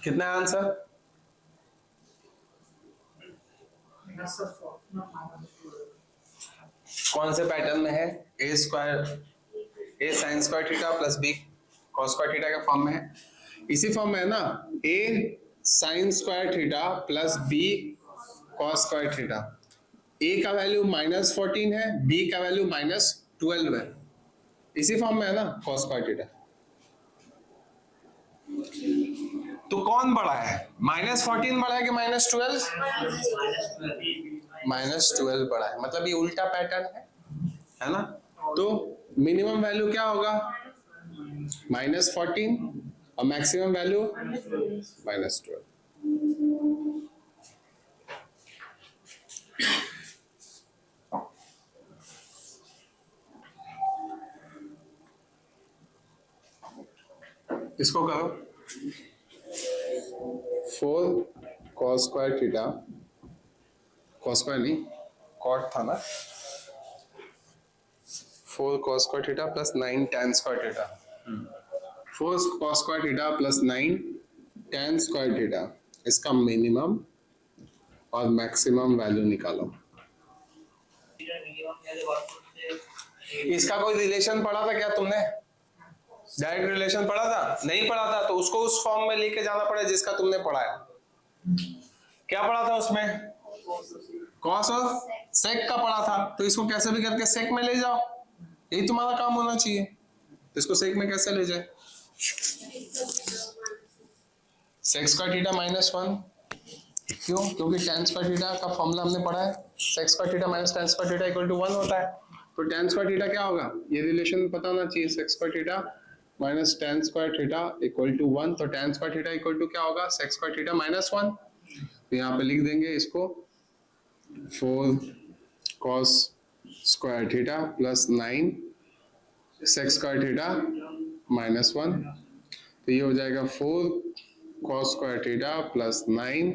S1: कितना है आंसर? कौन से पैटर्न में है? A sine square theta plus b cos square theta के फॉर्म में है। इसी फॉर्म में है ना? A sine square theta plus b cos square theta. A का वैल्यू -14 है, बी का वैल्यू -12 है। इसी फॉर्म में है ना कॉस स्क्वायर थीटा। तो कौन बड़ा है? -14 बड़ा है कि -12? -12 बड़ा है, मतलब ये उल्टा पैटर्न है ना? तो मिनिमम वैल्यू क्या होगा? -14 और मैक्सिमम वैल्यू -12। इसको करो। 4 cos square theta, cos square नहीं cot था ना, 4 cos square theta plus 9 tan square theta. 4 cos square theta plus 9 tan square theta, इसका मिनिमम और मैक्सिमम वैल्यू निकालो। इसका कोई रिलेशन पढ़ा था क्या तुमने? डायरेक्ट रिलेशन पढ़ा था? नहीं पढ़ा था तो उसको उस फॉर्म में लेके जाना पड़ेगा जिसका तुमने पढ़ा है। क्या पढ़ा था उसमें? कॉस और सेक का पढ़ा था, तो इसको कैसे भी करके सेक में ले जाओ, यही तुम्हारा काम होना चाहिए। तो इसको सेक में कैसे ले जाए? सेक स्क्वायर थीटा -1, क्यों? क्योंकि tan स्क्वायर थीटा का फॉर्मूला हमने पढ़ा है, sec square theta minus tan square theta equal to 1 होता है। तो tan स्क्वायर थीटा क्या होगा? ये रिलेशन पता होना चाहिए, sec square theta minus tan square theta equal to 1। तो tan square theta equal to क्या होगा? Sec square theta -1। तो यहाँ पे लिख देंगे इसको 4 cos square theta plus 9 sec square theta -1। तो ये हो जाएगा 4 cos square theta plus 9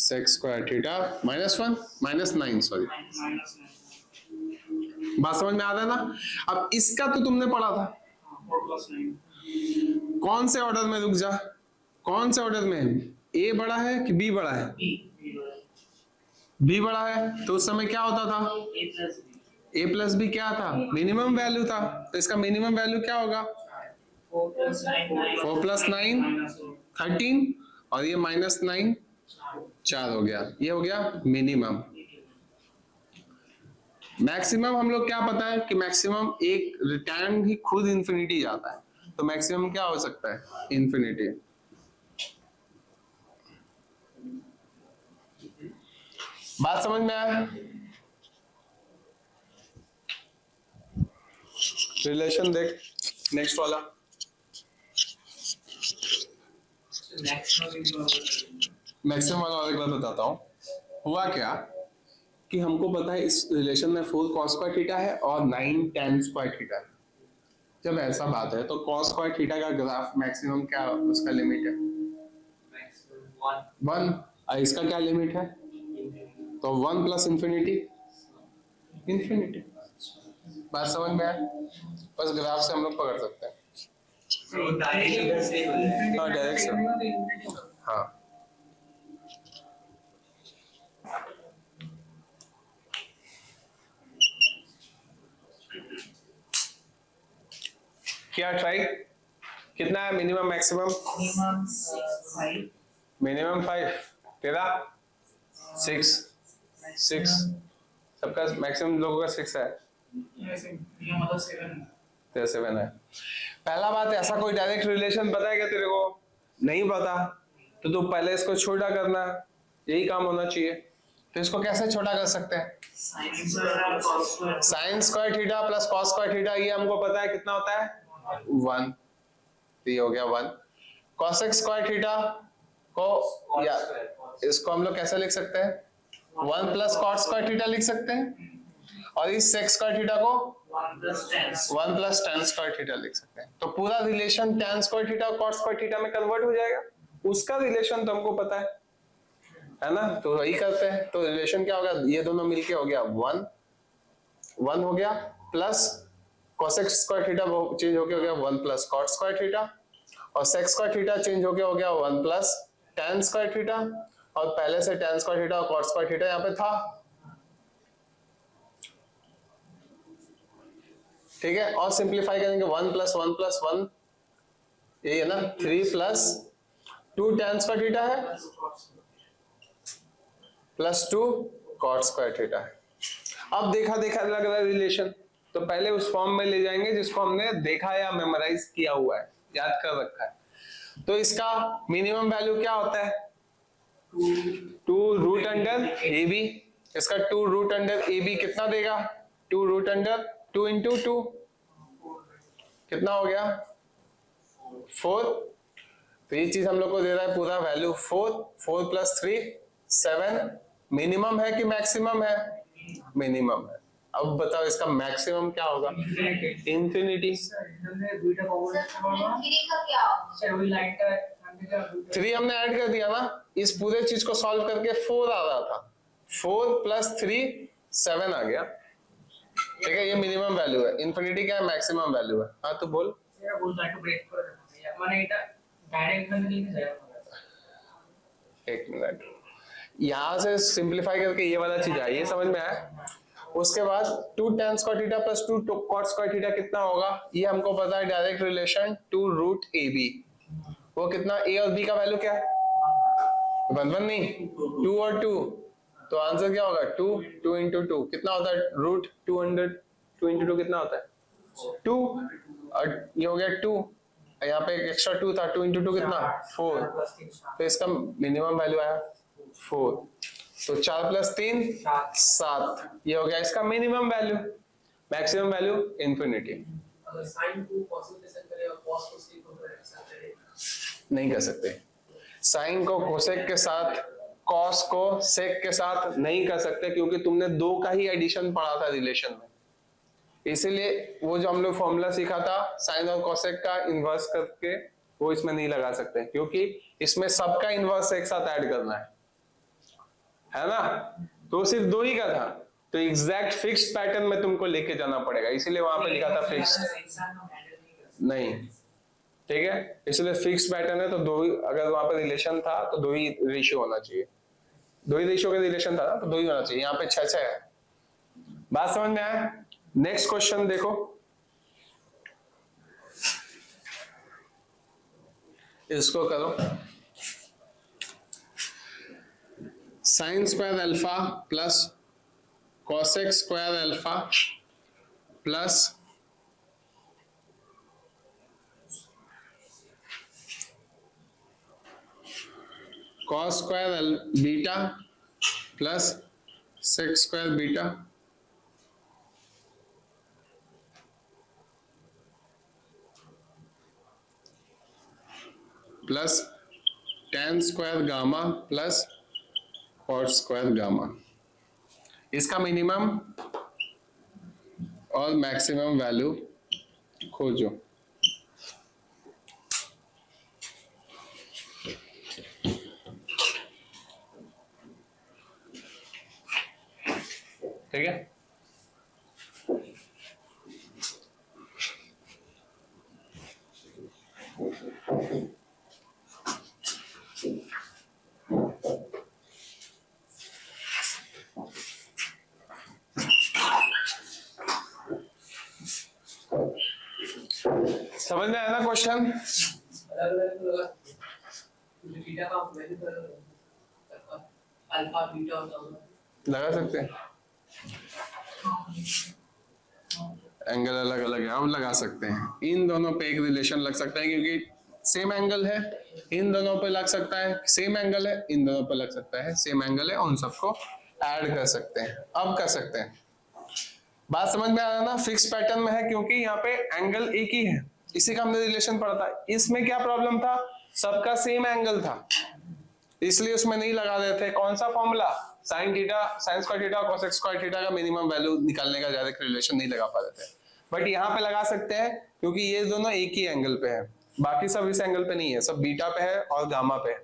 S1: sec square theta -9 sorry. बात समझ में आ रहा है ना? अब इसका तो तुमने पढ़ा था। कौन से ऑर्डर में? रुक जा, कौन से ऑर्डर में? ए बड़ा है कि बी बड़ा है? बी बड़ा है, तो उस समय क्या होता था? ए प्लस बी क्या था? मिनिमम वैल्यू था। तो इसका मिनिमम वैल्यू क्या होगा? 4 प्लस 9 13 और ये -9 4 हो गया। ये हो गया मिनिमम। मैक्सिमम हम लोग क्या पता है कि मैक्सिमम एक रिटर्न ही खुद इंफिनिटी जाता है, तो मैक्सिमम क्या हो सकता है? इंफिनिटी। बात समझ में आया? रिलेशन देख नेक्स्ट वाला। मैक्सिमम वाला और एक बार बताता हूँ। हुआ क्या कि हमको पता है इस रिलेशन में 4 cos स्क्वायर थीटा है और 9 tan स्क्वायर थीटा है। जब ऐसा बात है तो cos स्क्वायर थीटा का ग्राफ मैक्सिमम क्या उसका लिमिट है? 1। और इसका क्या लिमिट है? तो 1 प्लस इंफिनिटी इंफिनिटी। बात समझ में आया? बस ग्राफ से हम लोग पकड़ सकते हैं। हाँ डायरेक्ट से। हाँ क्या ट्राई कितना है? Minimum maximum? मिनिमम 5, तेरा 6 सबका मैक्सिमम लोगों का 6 है, तेरा 7 है। पहला बात, ऐसा कोई डायरेक्ट रिलेशन पता है क्या तेरे को? नहीं पता तो तू पहले इसको छोटा करना, यही काम होना चाहिए। तो इसको कैसे छोटा कर सकते हैं? Sign square theta plus cos square theta, ये हमको पता है कितना होता है? 1। तो ये हो गया 1। कॉसेक स्क्वायर थीटा को या इसको हम लोग कैसे लिख सकते हैं? 1 प्लस कॉट स्क्वायर थीटा लिख सकते हैं, और इस सेक स्क्वायर थीटा को 1 प्लस tan स्क्वायर थीटा लिख सकते हैं। तो पूरा रिलेशन tan स्क्वायर थीटा और cot स्क्वायर थीटा में कन्वर्ट हो जाएगा। उसका रिलेशन तो हमको पता है ना? तो वही करते हैं। तो रिलेशन क्या होगा? ये दोनों मिलके हो गया 1 हो गया, plus cosec square theta change होके हो गया 1 प्लस cot स्क्वायर थीटा, और sec स्क्वायर थीटा चेंज होके हो गया 1 प्लस tan स्क्वायर थीटा, और पहले से tan स्क्वायर थीटा और cot स्क्वायर थीटा यहाँ पे था। ठीक है, और सिंप्लीफाई करेंगे 1 प्लस 1 प्लस 1, यही है ना? 3 प्लस 2 tan स्क्वायर थीटा है प्लस 2 cot स्क्वायर थीटा है। अब देखा लग रहा है रिलेशन, तो पहले उस फॉर्म में ले जाएंगे जिसको हमने देखा या मेमोराइज किया हुआ है, याद कर रखा है। तो इसका मिनिमम वैल्यू क्या होता है? 2 रूट अंडर ए बी। इसका 2 रूट अंडर ए बी कितना देगा? 2 रूट अंडर 2 इंटू 2 कितना हो गया? 4। तो ये चीज हम लोग को दे रहा है पूरा वैल्यू 4 प्लस 3 7। मिनिमम है कि मैक्सिमम है? मिनिमम है। अब बताओ इसका मैक्सिमम क्या होगा? इंफिनिटी। 3 हमने ऐड कर दिया ना, इस पूरे चीज को सॉल्व करके 4 आ रहा था, 4 प्लस 3 7 आ गया। ठीक है, ये मिनिमम वैल्यू है। इंफिनिटी क्या है? मैक्सिमम वैल्यू है। हाँ तो बोल। एक मिनट, यहाँ से सिंप्लीफाई करके ये वाला चीज है, ये समझ में आया? उसके बाद 2 tan square theta plus 2 cot square theta कितना होगा? ये हमको पता है डायरेक्ट रिलेशन 2 रूट ए बी। वो कितना? ए और बी का वैल्यू क्या है? 1 नहीं, 2 और 2। तो आंसर क्या होगा? 2 इंटू 2 कितना होता है? रूट 200। 2 इंटू 2 कितना होता है? 2। और ये हो गया 2, यहाँ पे एक एक्स्ट्रा 2 था, 2 इंटू 2 कितना? 4। तो इसका मिनिमम वैल्यू आया 4। तो 4 प्लस 3 7, ये हो गया इसका minimum value. Maximum value infinity. नहीं कर सकते। साइन को कोसेक के साथ, कॉस को सेक के साथ नहीं कर सकते, क्योंकि तुमने 2 का ही एडिशन पढ़ा था रिलेशन में। इसीलिए वो जो हम लोग फॉर्मूला सीखा था साइन और कोसेक का इन्वर्स करके, वो इसमें नहीं लगा सकते, क्योंकि इसमें सबका इन्वर्स एक साथ ऐड करना है ना? तो सिर्फ 2 ही का था, तो एग्जैक्ट फिक्स्ड पैटर्न में तुमको लेके जाना पड़ेगा, इसीलिए वहां पे लिखा था फिक्स्ड नहीं। ठीक है, इसलिए फिक्स्ड पैटर्न है तो 2 ही, अगर वहां पे रिलेशन था तो 2 ही रेशियो होना चाहिए। 2 ही रेशियो का रिलेशन था ना, तो 2 ही होना चाहिए। यहाँ पे 6 है। बात समझ में आया? नेक्स्ट क्वेश्चन देखो, इसको करो। Sine square alpha plus cosec square alpha plus cos square beta plus sec square beta plus tan square gamma plus cot square gamma, इसका मिनिमम और मैक्सिमम वैल्यू खोजो। ठीक है, समझ में आया ना क्वेश्चन?
S2: अल्फा बीटा होता होगा,
S1: लगा सकते हैं, एंगल अलग अलग है, अब लगा सकते हैं। इन दोनों पे एक रिलेशन लग सकता है क्योंकि सेम एंगल है, इन दोनों पे लग सकता है, सेम एंगल है, इन दोनों पे लग सकता है, सेम एंगल है, उन सबको ऐड कर सकते हैं। अब कर सकते हैं, बात समझ में आ रहा ना? फिक्स पैटर्न में है क्योंकि यहाँ पे एंगल एक ही है, इसी का हमने रिलेशन पढ़ा था। इसमें क्या प्रॉब्लम था, सबका सेम एंगल था, इसलिए उसमें नहीं लगा रहे थे। कौन सा formula, sine theta, sign square theta, cosec square theta का मिनिमम वैल्यू निकालने का डायरेक्ट रिलेशन नहीं लगा पा रहे थे, बट यहाँ पे लगा सकते हैं क्योंकि ये दोनों एक ही एंगल पे है, बाकी सब इस एंगल पे नहीं है, सब बीटा पे है और गामा पे है।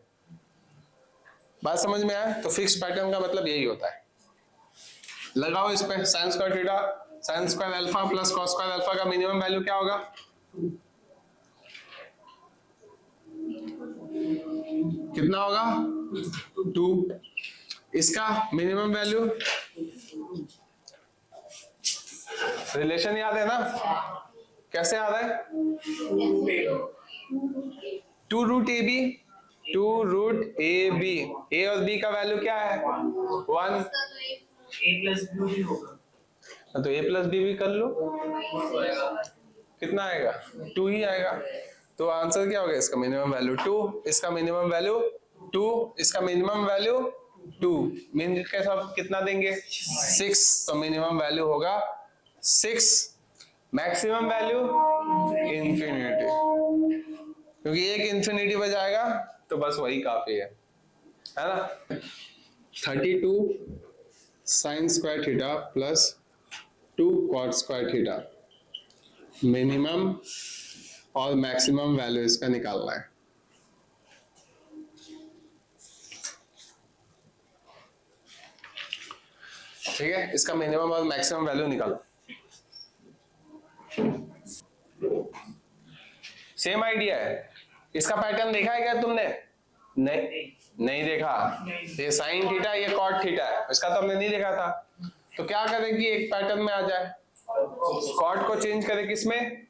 S1: बात समझ में आया? तो फिक्स पैटर्न का मतलब यही होता है। लगाओ इस पे, sign square theta sine square alpha plus cos square alpha का मिनिमम वैल्यू क्या होगा? कितना होगा? 2। इसका मिनिमम वैल्यू, रिलेशन याद है ना? कैसे याद है? 2 root A b, 2 root A b, a और बी का वैल्यू क्या है? 1।
S2: ए प्लस बी भी होगा,
S1: तो ए प्लस बी भी कर लो, कितना आएगा? 2 ही आएगा। तो आंसर क्या हो गया? इसका मिनिमम वैल्यू 2, इसका मिनिमम वैल्यू 2, इसका मिनिमम वैल्यू 2, मिन के साथ कितना देंगे? 6। तो मिनिमम वैल्यू होगा 6, मैक्सिमम वैल्यू इंफिनिटी, क्योंकि एक इंफिनिटी बजाएगा तो बस वही काफी है ना? 32 sine square theta plus 2 cot square theta, minimum और मैक्सिमम वैल्यू इसका निकालना है। ठीक है, इसका मिनिमम और मैक्सिमम वैल्यू निकालो। सेम आइडिया है। इसका पैटर्न देखा है क्या तुमने? नहीं देखा। ये साइन थीटा, ये कॉट थीटा है, इसका तो हमने नहीं देखा था। तो क्या करें कि एक पैटर्न में आ जाए, कॉट को चेंज करें किसमें?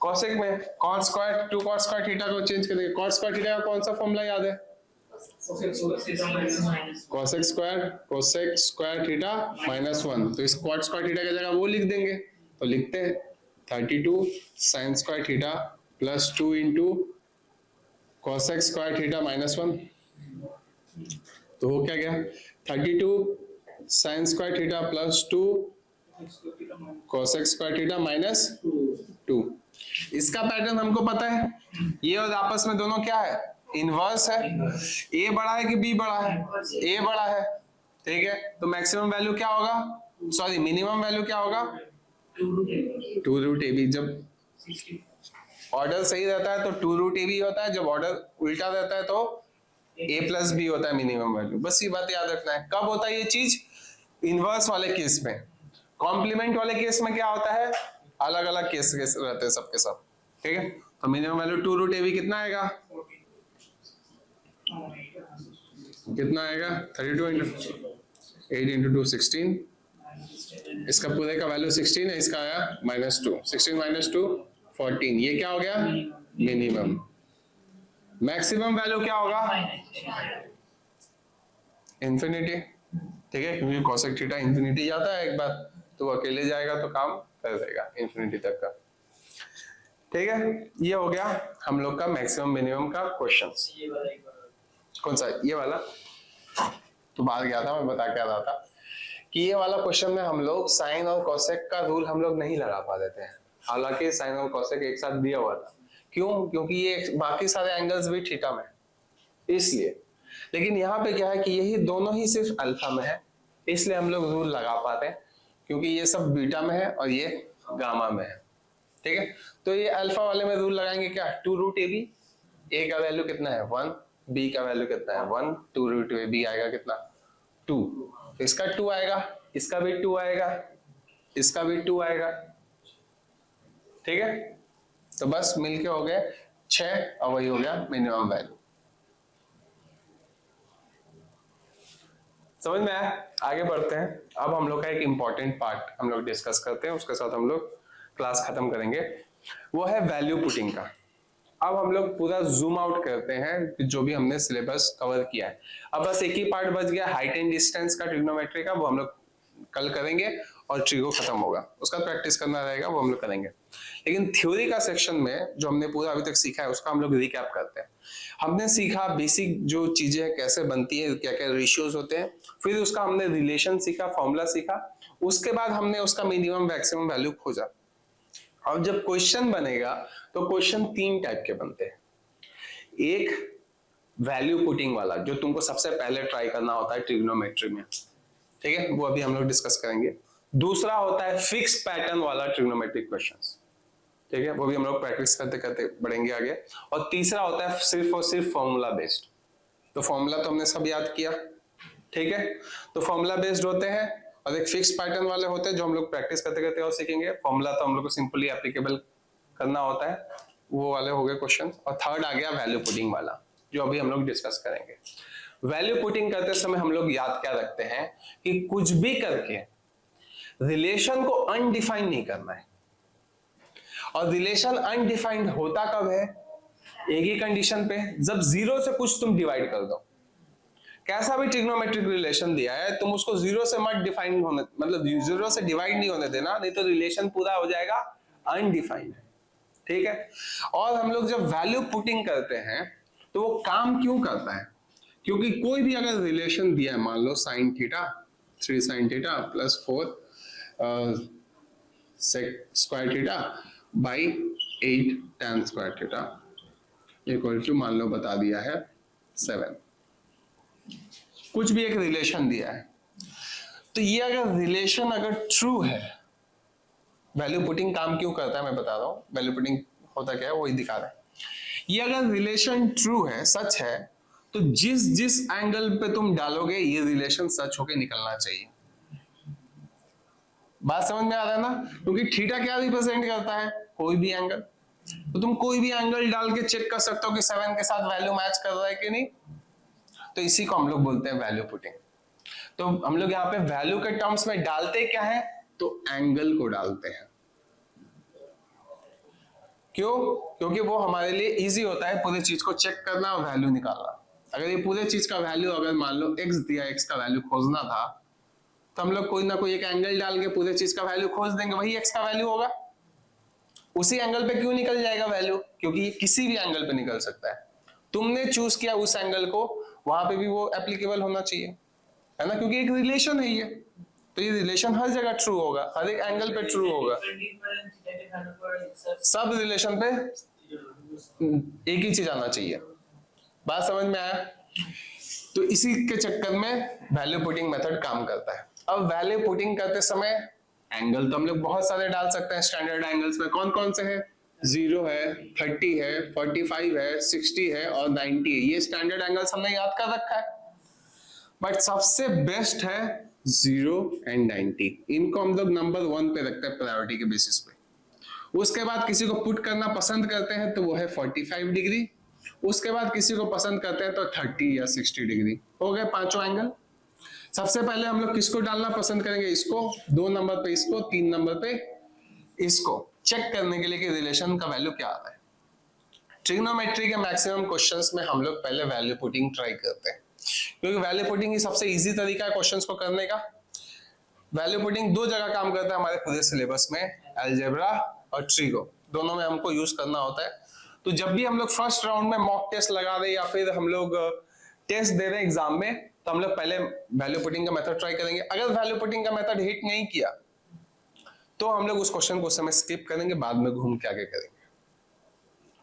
S1: कॉसेक में। Cot square 2 cot square theta को चेंज करेंगे। कॉट स्क्वायर थीटा का कौन सा फॉर्मूला याद है? Cosec square theta -1। तो इस कॉट स्क्वायर थीटा की जगह वो लिख देंगे, तो लिखते हैं 32 sine square theta plus 2 into cosec square theta -1। तो हो क्या गया? 32 sine square theta plus 2 cosec square theta -2। इसका पैटर्न हमको पता है, ये और आपस में दोनों क्या है? इनवर्स है। ए बड़ा है कि बी बड़ा है? ए बड़ा है। ठीक है, तो मैक्सिमम वैल्यू क्या होगा? सॉरी, मिनिमम वैल्यू क्या होगा? 2 रूट ए बी। जब ऑर्डर सही रहता है तो 2 रूट ए बी होता है, जब ऑर्डर उल्टा रहता है तो ए प्लस बी होता है मिनिमम वैल्यू। बस ये बात याद रखना है। कब होता है ये चीज? इनवर्स वाले केस में। कॉम्प्लीमेंट वाले केस में क्या होता है? अलग अलग केस रहते हैं सबके सब। ठीक है, तो मिनिमम वैल्यू 2 रूट ए बी कितना आएगा? कितना आएगा? 32 इंटू 8 इंटू 2 16। इसका पूरे का वैल्यू 16 है, इसका आया -2। 16 - 2 14। ये क्या हो गया? मिनिमम। मैक्सिमम वैल्यू क्या होगा? इंफिनिटी। ठीक है, क्योंकि कोसेक थीटा इंफिनिटी जाता है एक बार, तो वो अकेले जाएगा तो काम कर देगा इंफिनिटी तक का। ठीक है, ये हो गया हम लोग का मैक्सिमम मिनिमम का क्वेश्चन। कौन सा? ये वाला। तो बाहर गया था, मैं बता के आ रहा था कि ये वाला क्वेश्चन में हम लोग साइन और कोसेक का रूल हम लोग नहीं लगा पा देते हैं, हालांकि साइन और कोसेक एक साथ दिया हुआ था। क्यों? क्योंकि ये बाकी सारे एंगल्स भी थीटा में इसलिए। लेकिन यहाँ पे क्या है कि यही दोनों ही सिर्फ अल्फा में है, इसलिए हम लोग रूल लगा पाते हैं, क्योंकि ये सब बीटा में है और ये गामा में है। ठीक है, तो ये अल्फा वाले में रूल लगाएंगे क्या, 2√ab, a का वैल्यू कितना है 1, b का वैल्यू कितना है 1, 2√ab आएगा कितना 2, इसका 2 आएगा, इसका भी 2 आएगा, इसका भी 2 आएगा। ठीक है, तो बस मिलके हो गए 6 और वही हो गया मिनिमम वैल्यू। समझ में आया? आगे बढ़ते हैं। अब हम लोग का एक इंपॉर्टेंट पार्ट हम लोग डिस्कस करते हैं, उसके साथ हम लोग क्लास खत्म करेंगे, वो है वैल्यू पुटिंग का। अब हम लोग पूरा जूम आउट करते हैं जो भी हमने सिलेबस कवर किया है। अब बस एक ही पार्ट बच गया, हाइट एंड डिस्टेंस का, ट्रिग्नोमेट्री का, वो हम लोग कल करेंगे और ट्रिगो खत्म होगा, उसका प्रैक्टिस करना रहेगा, वो हम लोग करेंगे। लेकिन थ्योरी का सेक्शन में जो हमने पूरा अभी तक सीखा है उसका हम लोग रिकैप करते हैं। हमने सीखा बेसिक जो चीजें हैं कैसे बनती है, क्या क्या रेशियोज होते हैं, फिर उसका हमने रिलेशन सीखा, फॉर्मूला सीखा, उसके बाद हमने उसका मिनिमम मैक्सिमम वैल्यू खोजा। अब जब क्वेश्चन बनेगा तो क्वेश्चन 3 टाइप के बनते हैं। एक वैल्यू पुटिंग वाला जो तुमको सबसे पहले ट्राई करना होता है ट्रिग्नोमेट्री में, ठीक है, वो अभी हम लोग डिस्कस करेंगे। दूसरा होता है फिक्स पैटर्न वाला ट्रिग्नोमेट्रिक क्वेश्चंस, ठीक है, वो भी हम लोग प्रैक्टिस करते करते बढ़ेंगे आगे। और तीसरा होता है सिर्फ और सिर्फ फॉर्मूला बेस्ड। तो फॉर्मूला तो हमने सब याद किया, ठीक है, तो फॉर्मूला बेस्ड होते हैं, और एक फिक्स पैटर्न वाले होते हैं जो हम लोग प्रैक्टिस करते करते और सीखेंगे। फॉर्मूला तो हम लोग को सिंपली एप्लीकेबल करना होता है, वो वाले हो गए क्वेश्चन। और थर्ड आ गया वैल्यू पुटिंग वाला, जो अभी हम लोग डिस्कस करेंगे। वैल्यू पुटिंग करते समय हम लोग याद क्या रखते हैं कि कुछ भी करके रिलेशन को अनडिफाइंड नहीं करना है। और रिलेशन अनडिफाइंड होता कब है? एक ही कंडीशन पे, जब जीरो से कुछ तुम डिवाइड कर दो। कैसा भी ट्रिग्नोमेट्रिक रिलेशन दिया है, तुम उसको जीरो से मत डिफाइन होने, मतलब जीरो से डिवाइड नहीं होने देना, नहीं तो रिलेशन पूरा हो जाएगा अनडिफाइंड। ठीक है, और हम लोग जब वैल्यू पुटिंग करते हैं तो वो काम क्यों करता है? क्योंकि कोई भी अगर रिलेशन दिया है, मान लो sine theta 3 sin theta plus 4 sec square theta by 8 tan square theta equal to, मान लो बता दिया है 7। कुछ भी एक रिलेशन दिया है, तो ये अगर रिलेशन अगर ट्रू है, वैल्यू पुटिंग काम क्यों करता है मैं बता रहा हूं। वैल्यू पुटिंग होता क्या है वही दिखा रहा है। ये अगर रिलेशन ट्रू है, सच है, तो जिस जिस एंगल पे तुम डालोगे ये रिलेशन सच होके निकलना चाहिए। बात समझ में आ रहा है ना? क्योंकि थीटा क्या रिप्रेजेंट करता है? कोई भी एंगल। तो तुम कोई भी एंगल डाल के चेक कर सकते हो कि 7 के साथ वैल्यू मैच कर रहा है कि नहीं। तो इसी को हम लोग बोलते हैं वैल्यू पुटिंग। तो हम लोग यहाँ पे वैल्यू के टर्म्स में डालते क्या है? तो एंगल को डालते हैं। क्यों? क्योंकि वो हमारे लिए इजी होता है पूरी चीज को चेक करना और वैल्यू निकालना। अगर ये पूरे चीज का वैल्यू, अगर मान लो x दिया, x का वैल्यू खोजना था, तो हम लोग कोई ना कोई एक एंगल डाल के पूरे चीज का वैल्यू खोज देंगे, वही x का वैल्यू होगा। उसी एंगल पे क्यों निकल जाएगा वैल्यू? क्योंकि ये किसी भी एंगल पे निकल सकता है। तुमने चूज किया उस एंगल को, वहां पे भी वो एप्लीकेबल होना चाहिए, है ना, क्योंकि एक रिलेशन है ये। तो ये रिलेशन हर जगह ट्रू होगा, हर एक एंगल पे ट्रू होगा। सब रिलेशन पे एक ही चीज आना चाहिए। बात समझ में आया? तो इसी के चक्कर में वैल्यू पुटिंग मेथड काम करता है। अब वैल्यू पुटिंग करते समय एंगल तो हम लोग बहुत सारे डाल सकते हैं। स्टैंडर्ड एंगल्स में कौन कौन से हैं? 0 है, 30 है, 45 है, 60 है और 90 है। ये स्टैंडर्ड एंगल्स हमने याद कर रखा है। बट सबसे बेस्ट है 0 एंड 90। इनको हम लोग नंबर 1 पे रखते हैं प्रायोरिटी के बेसिस पे। उसके बाद किसी को पुट करना पसंद करते हैं तो वो है 45 डिग्री। उसके बाद किसी को पसंद करते हैं तो 30 या 60 डिग्री। हो गए पांचों एंगल। सबसे पहले हम लोग किसको डालना पसंद करेंगे? इसको। 2 नंबर पे इसको, 3 नंबर पे इसको, चेक करने के लिए कि रिलेशन का वैल्यू क्या आता है। ट्रिग्नोमेट्री के मैक्सिमम क्वेश्चंस में हम लोग पहले वैल्यू पुटिंग ट्राई करते हैं, क्योंकि वैल्यू पुटिंग ही सबसे इजी तरीका है क्वेश्चंस को करने का। वैल्यू पुटिंग 2 जगह काम करता है हमारे पूरे सिलेबस में, अलजेब्रा और ट्रिगो, दोनों में हमको यूज करना होता है। तो जब भी हम लोग फर्स्ट राउंड में मॉक टेस्ट लगा रहे या फिर हम लोग टेस्ट दे रहे हैं एग्जाम में, तो हम लोग पहले वैल्यू पुटिंग का मेथड ट्राई करेंगे। अगर वैल्यू पुटिंग का मेथड हिट नहीं किया तो हम लोग उस क्वेश्चन को उस समय स्किप करेंगे, बाद में घूम के आगे करेंगे।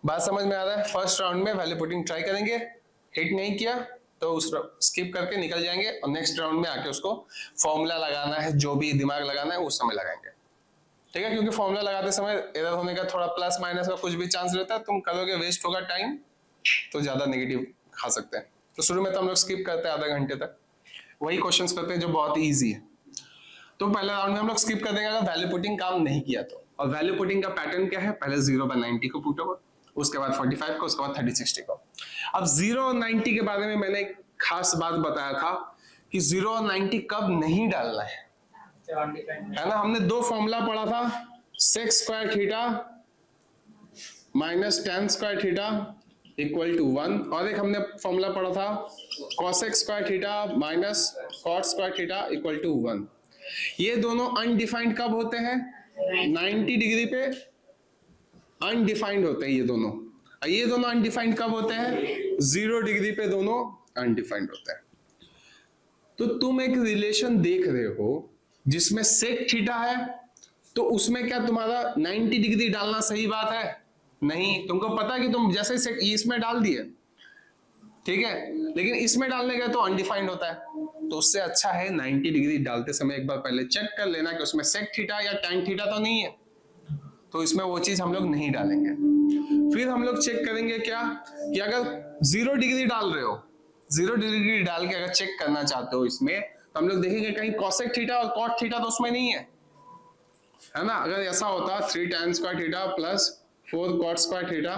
S1: बात समझ में आ रहा है? फर्स्ट राउंड में वैल्यू पुटिंग ट्राई करेंगे, हिट नहीं किया तो उस स्किप करके निकल जाएंगे और नेक्स्ट राउंड में आके उसको फॉर्मूला लगाना है, जो भी दिमाग लगाना है उस समय लगाएंगे, ठीक है? क्योंकि फॉर्मूला लगाते समय एरर होने का थोड़ा प्लस माइनस का कुछ भी चांस रहता है, तुम करोगे वेस्ट होगा टाइम, तो ज्यादा नेगेटिव खा सकते हैं। तो शुरू में तो हम लोग स्किप करते हैं आधा घंटे तक, वही क्वेश्चंस करते हैं जो बहुत ईजी है। तो पहले राउंड में हम लोग स्किप कर देंगे अगर वैल्यू पुटिंग काम नहीं किया तो। और वैल्यू पुटिंग का पैटर्न क्या है? पहले 0/90 को पुट होगा, उसके बाद 45 को, उसके बाद 30/60 को। अब 0 और 90 के बारे में मैंने एक खास बात बताया था कि 0 और 90 कब नहीं डालना है ना? हमने दो फॉर्मूला पढ़ा था, sec square theta minus tan square theta equal to 1, और एक हमने फॉर्मूला पढ़ा था cosec square theta minus cot square theta equal to 1। ये दोनों अनडिफाइंड कब होते हैं? 90 डिग्री पे अनडिफाइंड होते हैं ये दोनों। ये दोनों अनडिफाइंड कब होते हैं? 0 डिग्री पे दोनों अनडिफाइंड होते हैं। तो तुम एक रिलेशन देख रहे हो जिसमें सेक थीटा है, तो उसमें क्या तुम्हारा 90 डिग्री डालना सही बात है? नहीं, तुमको पता है कि तुम जैसे सेक इसमें डाल दिए, ठीक है, लेकिन इसमें डालने गए तो अनडिफाइंड होता है। तो उससे अच्छा है 90 डिग्री डालते समय एक बार पहले चेक कर लेना कि उसमें सेक थीटा या tan थीटा तो नहीं है, तो इसमें वो चीज हम लोग नहीं डालेंगे। फिर हम लोग चेक करेंगे क्या कि अगर 0 डिग्री डाल रहे हो, 0 डिग्री डाल के अगर चेक करना चाहते हो इसमें, तो हम लोग देखेंगे कहीं cosec थीटा और cot थीटा तो उसमें नहीं है ना? अगर ऐसा होता 3 tan square theta plus 4 cot square theta,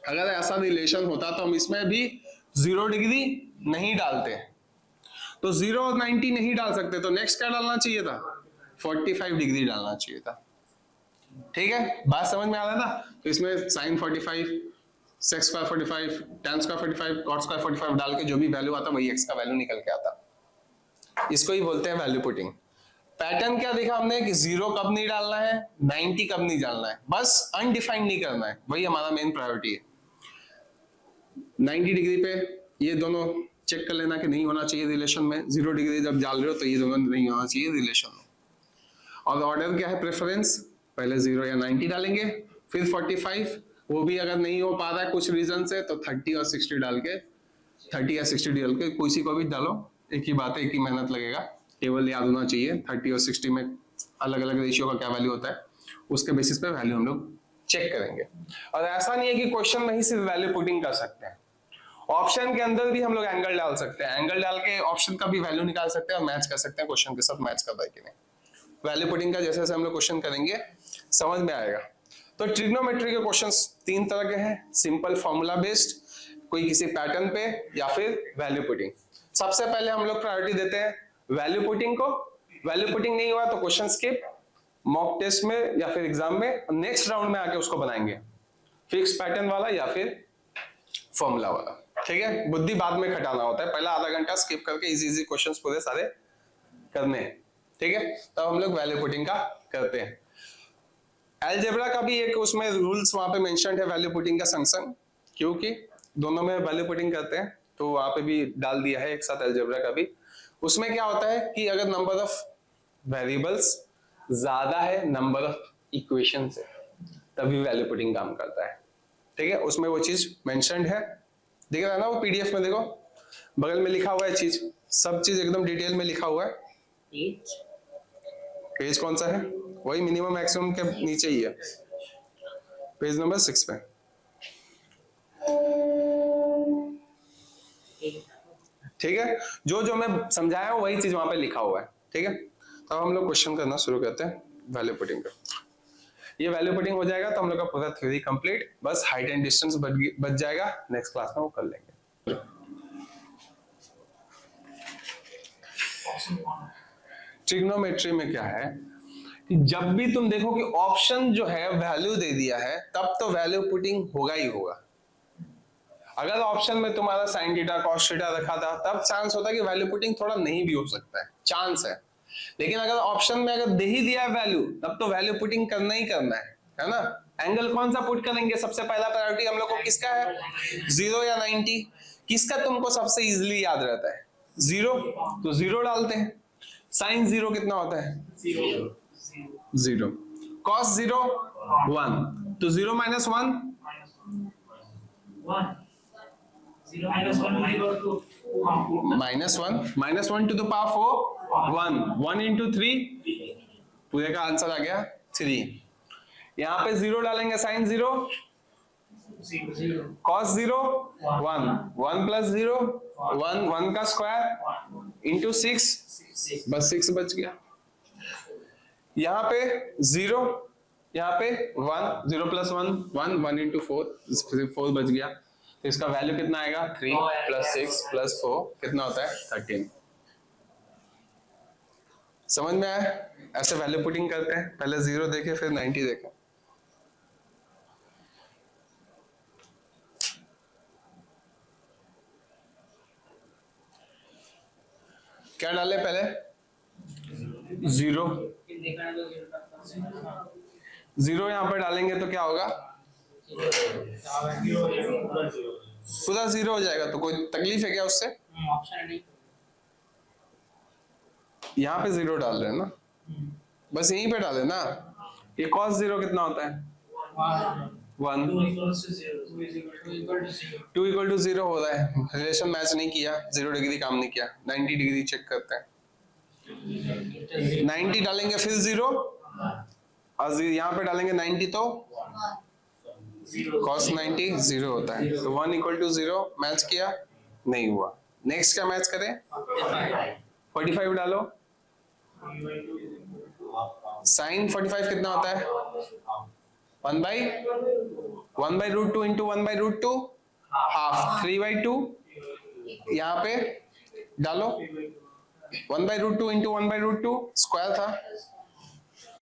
S1: अगर ऐसा रिलेशन होता तो हम इसमें भी 0 डिग्री नहीं डालते। तो 0 और 90 नहीं डाल सकते, तो नेक्स्ट क्या डालना चाहिए था? 45 डिग्री डालना चाहिए था, ठीक है? बात समझ में आ रहा था? तो इसमें sin 45, sec square 45, tan square 45, cot square 45 डाल के जो भी वैल्यू आता वही x का वैल्यू निकल के आता। इसको ही बोलते हैं वैल्यू पुटिंग। पैटर्न क्या देखा हमने कि 0 कब नहीं डालना है, 90 कब नहीं डालना है, बस अनडिफाइंड नहीं करना है, वही हमारा मेन प्रायोरिटी है। 90 डिग्री पे ये दोनों चेक कर लेना कि नहीं होना चाहिए रिलेशन में, 0 डिग्री जब डाल रहे हो तो ये दोनों नहीं होना चाहिए रिलेशन में। और ऑर्डर क्या है? प्रेफरेंस, पहले 0 या 90 डालेंगे, फिर 45, वो भी अगर नहीं हो पा रहा है कुछ रीजन से तो 30 और 60 डाल के, 30 या 60 डाल के किसी को भी डालो, एक ही बात है, एक ही मेहनत लगेगा, केवल याद होना चाहिए 30 और 60 में अलग अलग रेशियो का क्या वैल्यू होता है, उसके बेसिस पे वैल्यू हम लोग चेक करेंगे। और ऐसा नहीं है कि क्वेश्चन में ही सिर्फ वैल्यू पुटिंग कर सकते हैं, ऑप्शन के अंदर भी हम लोग एंगल डाल सकते हैं, एंगल डाल के ऑप्शन का भी वैल्यू निकाल सकते हैं और मैच कर सकते हैं क्वेश्चन के साथ मैच कर रहा है कि नहीं। वैल्यू पुटिंग का जैसे जैसे हम लोग क्वेश्चन करेंगे समझ में आएगा। तो ट्रिग्नोमेट्री के क्वेश्चंस 3 तरह के हैं, सिंपल फॉर्मूला बेस्ड, कोई किसी पैटर्न पे, या फिर वैल्यू पुटिंग। सबसे पहले हम लोग प्रायोरिटी देते हैं वैल्यू पुटिंग को। वैल्यू पुटिंग नहीं हुआ तो क्वेश्चन स्किप, मॉक टेस्ट में या फिर एग्जाम में, नेक्स्ट राउंड में आके उसको बनाएंगे फिक्स पैटर्न वाला या फिर फॉर्मूला वाला, ठीक है? बुद्धि बाद में खटाना होता है, पहला आधा घंटा स्किप करके इजी इजी क्वेश्चंस पूरे सारे करने हैं, ठीक है? तब हम लोग वैल्यू पुटिंग का करते हैं। अलजेब्रा का भी एक उसमें रूल्स वहां पे मेंशन्ड है वैल्यू पुटिंग का संग, क्योंकि दोनों में वैल्यू पुटिंग करते हैं, तो वहां पे भी डाल दिया है एक साथ अलजेब्रा का भी। उसमें क्या होता है कि अगर नंबर ऑफ वेरिएबल्स ज्यादा है नंबर ऑफ इक्वेशन से, तभी वैल्यू पुटिंग काम करता है, ठीक है? उसमें वो चीज मेंशन्ड है, दिख रहा है ना वो पीडीएफ में, देखो बगल में लिखा हुआ है चीज, सब चीज एकदम डिटेल में लिखा हुआ है। पेज कौन सा है? वही मिनिमम मैक्सिमम के नीचे ही है, पेज नंबर 6 पे। ठीक है, जो जो मैं समझाया हूं वही चीज वहां पे लिखा हुआ है, ठीक है? तो हम लोग क्वेश्चन करना शुरू करते हैं वैल्यू पुटिंग का। ये वैल्यू पुटिंग हो जाएगा तो हम लोग का पूरा थ्योरी कंप्लीट, बस हाइट एंड डिस्टेंस बच जाएगा, नेक्स्ट क्लास में वो कर लेंगे। ट्रिग्नोमेट्री में क्या है कि जब भी तुम देखो कि ऑप्शन जो है वैल्यू दे दिया है, तब तो वैल्यू पुटिंग होगा ही होगा। अगर ऑप्शन में तुम्हारा साइन थीटा कॉस थीटा रखा था, तब चांस होता है कि वैल्यू पुटिंग थोड़ा नहीं भी हो सकता है, चांस है। लेकिन अगर ऑप्शन में अगर दे ही दिया है वैल्यू, तब तो वैल्यू पुटिंग करना ही करना है ना? एंगल कौन सा पुट करेंगे? सबसे पहला प्रायोरिटी हम लोग को किसका है? 0 या 90। किसका तुमको सबसे इजीली याद रहता है? जीरो, तो जीरो डालते हैं। साइन जीरो कितना होता है? जीरो। कॉस जीरो 1, तो zero minus 1 minus one two the power 4 1, 1 into 3, पूरे का आंसर आ गया 3। यहाँ पे जीरो डालेंगे, sine zero, cos zero 1, 1 plus zero 1, 1 का स्क्वायर इंटू 6, बस 6 बच गया। यहाँ पे जीरो, यहाँ पे 1, 0 प्लस 1 1, 1 इंटू 4, 4 बच गया। तो इसका वैल्यू कितना आएगा? 3 प्लस 6 प्लस 4 कितना होता है? 13। समझ में आया? ऐसे वैल्यू पुटिंग करते हैं, पहले 0 देखे फिर 90 देखे। क्या डाले पहले? 0, 0 यहां पर डालेंगे तो क्या होगा? पूरा 0 हो जाएगा। तो कोई तकलीफ है क्या उससे? यहाँ पे 0 डाल रहे हैं ना, बस यहीं पे डाले ना। ये cos 0 कितना होता है? 1, 2 इक्वल टू 0 हो रहा है। रिलेशन मैच नहीं किया, 0 डिग्री काम नहीं किया। 90 डिग्री चेक करते हैं। 90 डालेंगे फिर 0, और यहाँ पे डालेंगे 90 तो cos 90 0 होता है। तो 1 इक्वल टू 0 मैच किया, नहीं हुआ। नेक्स्ट क्या मैच करें? 45 डालो। साइन 45 कितना होता है? 1 by root 2 into 1 by root 2 half, 3/2। यहाँ पे डालो 1 by root 2 into 1 by root 2 square था,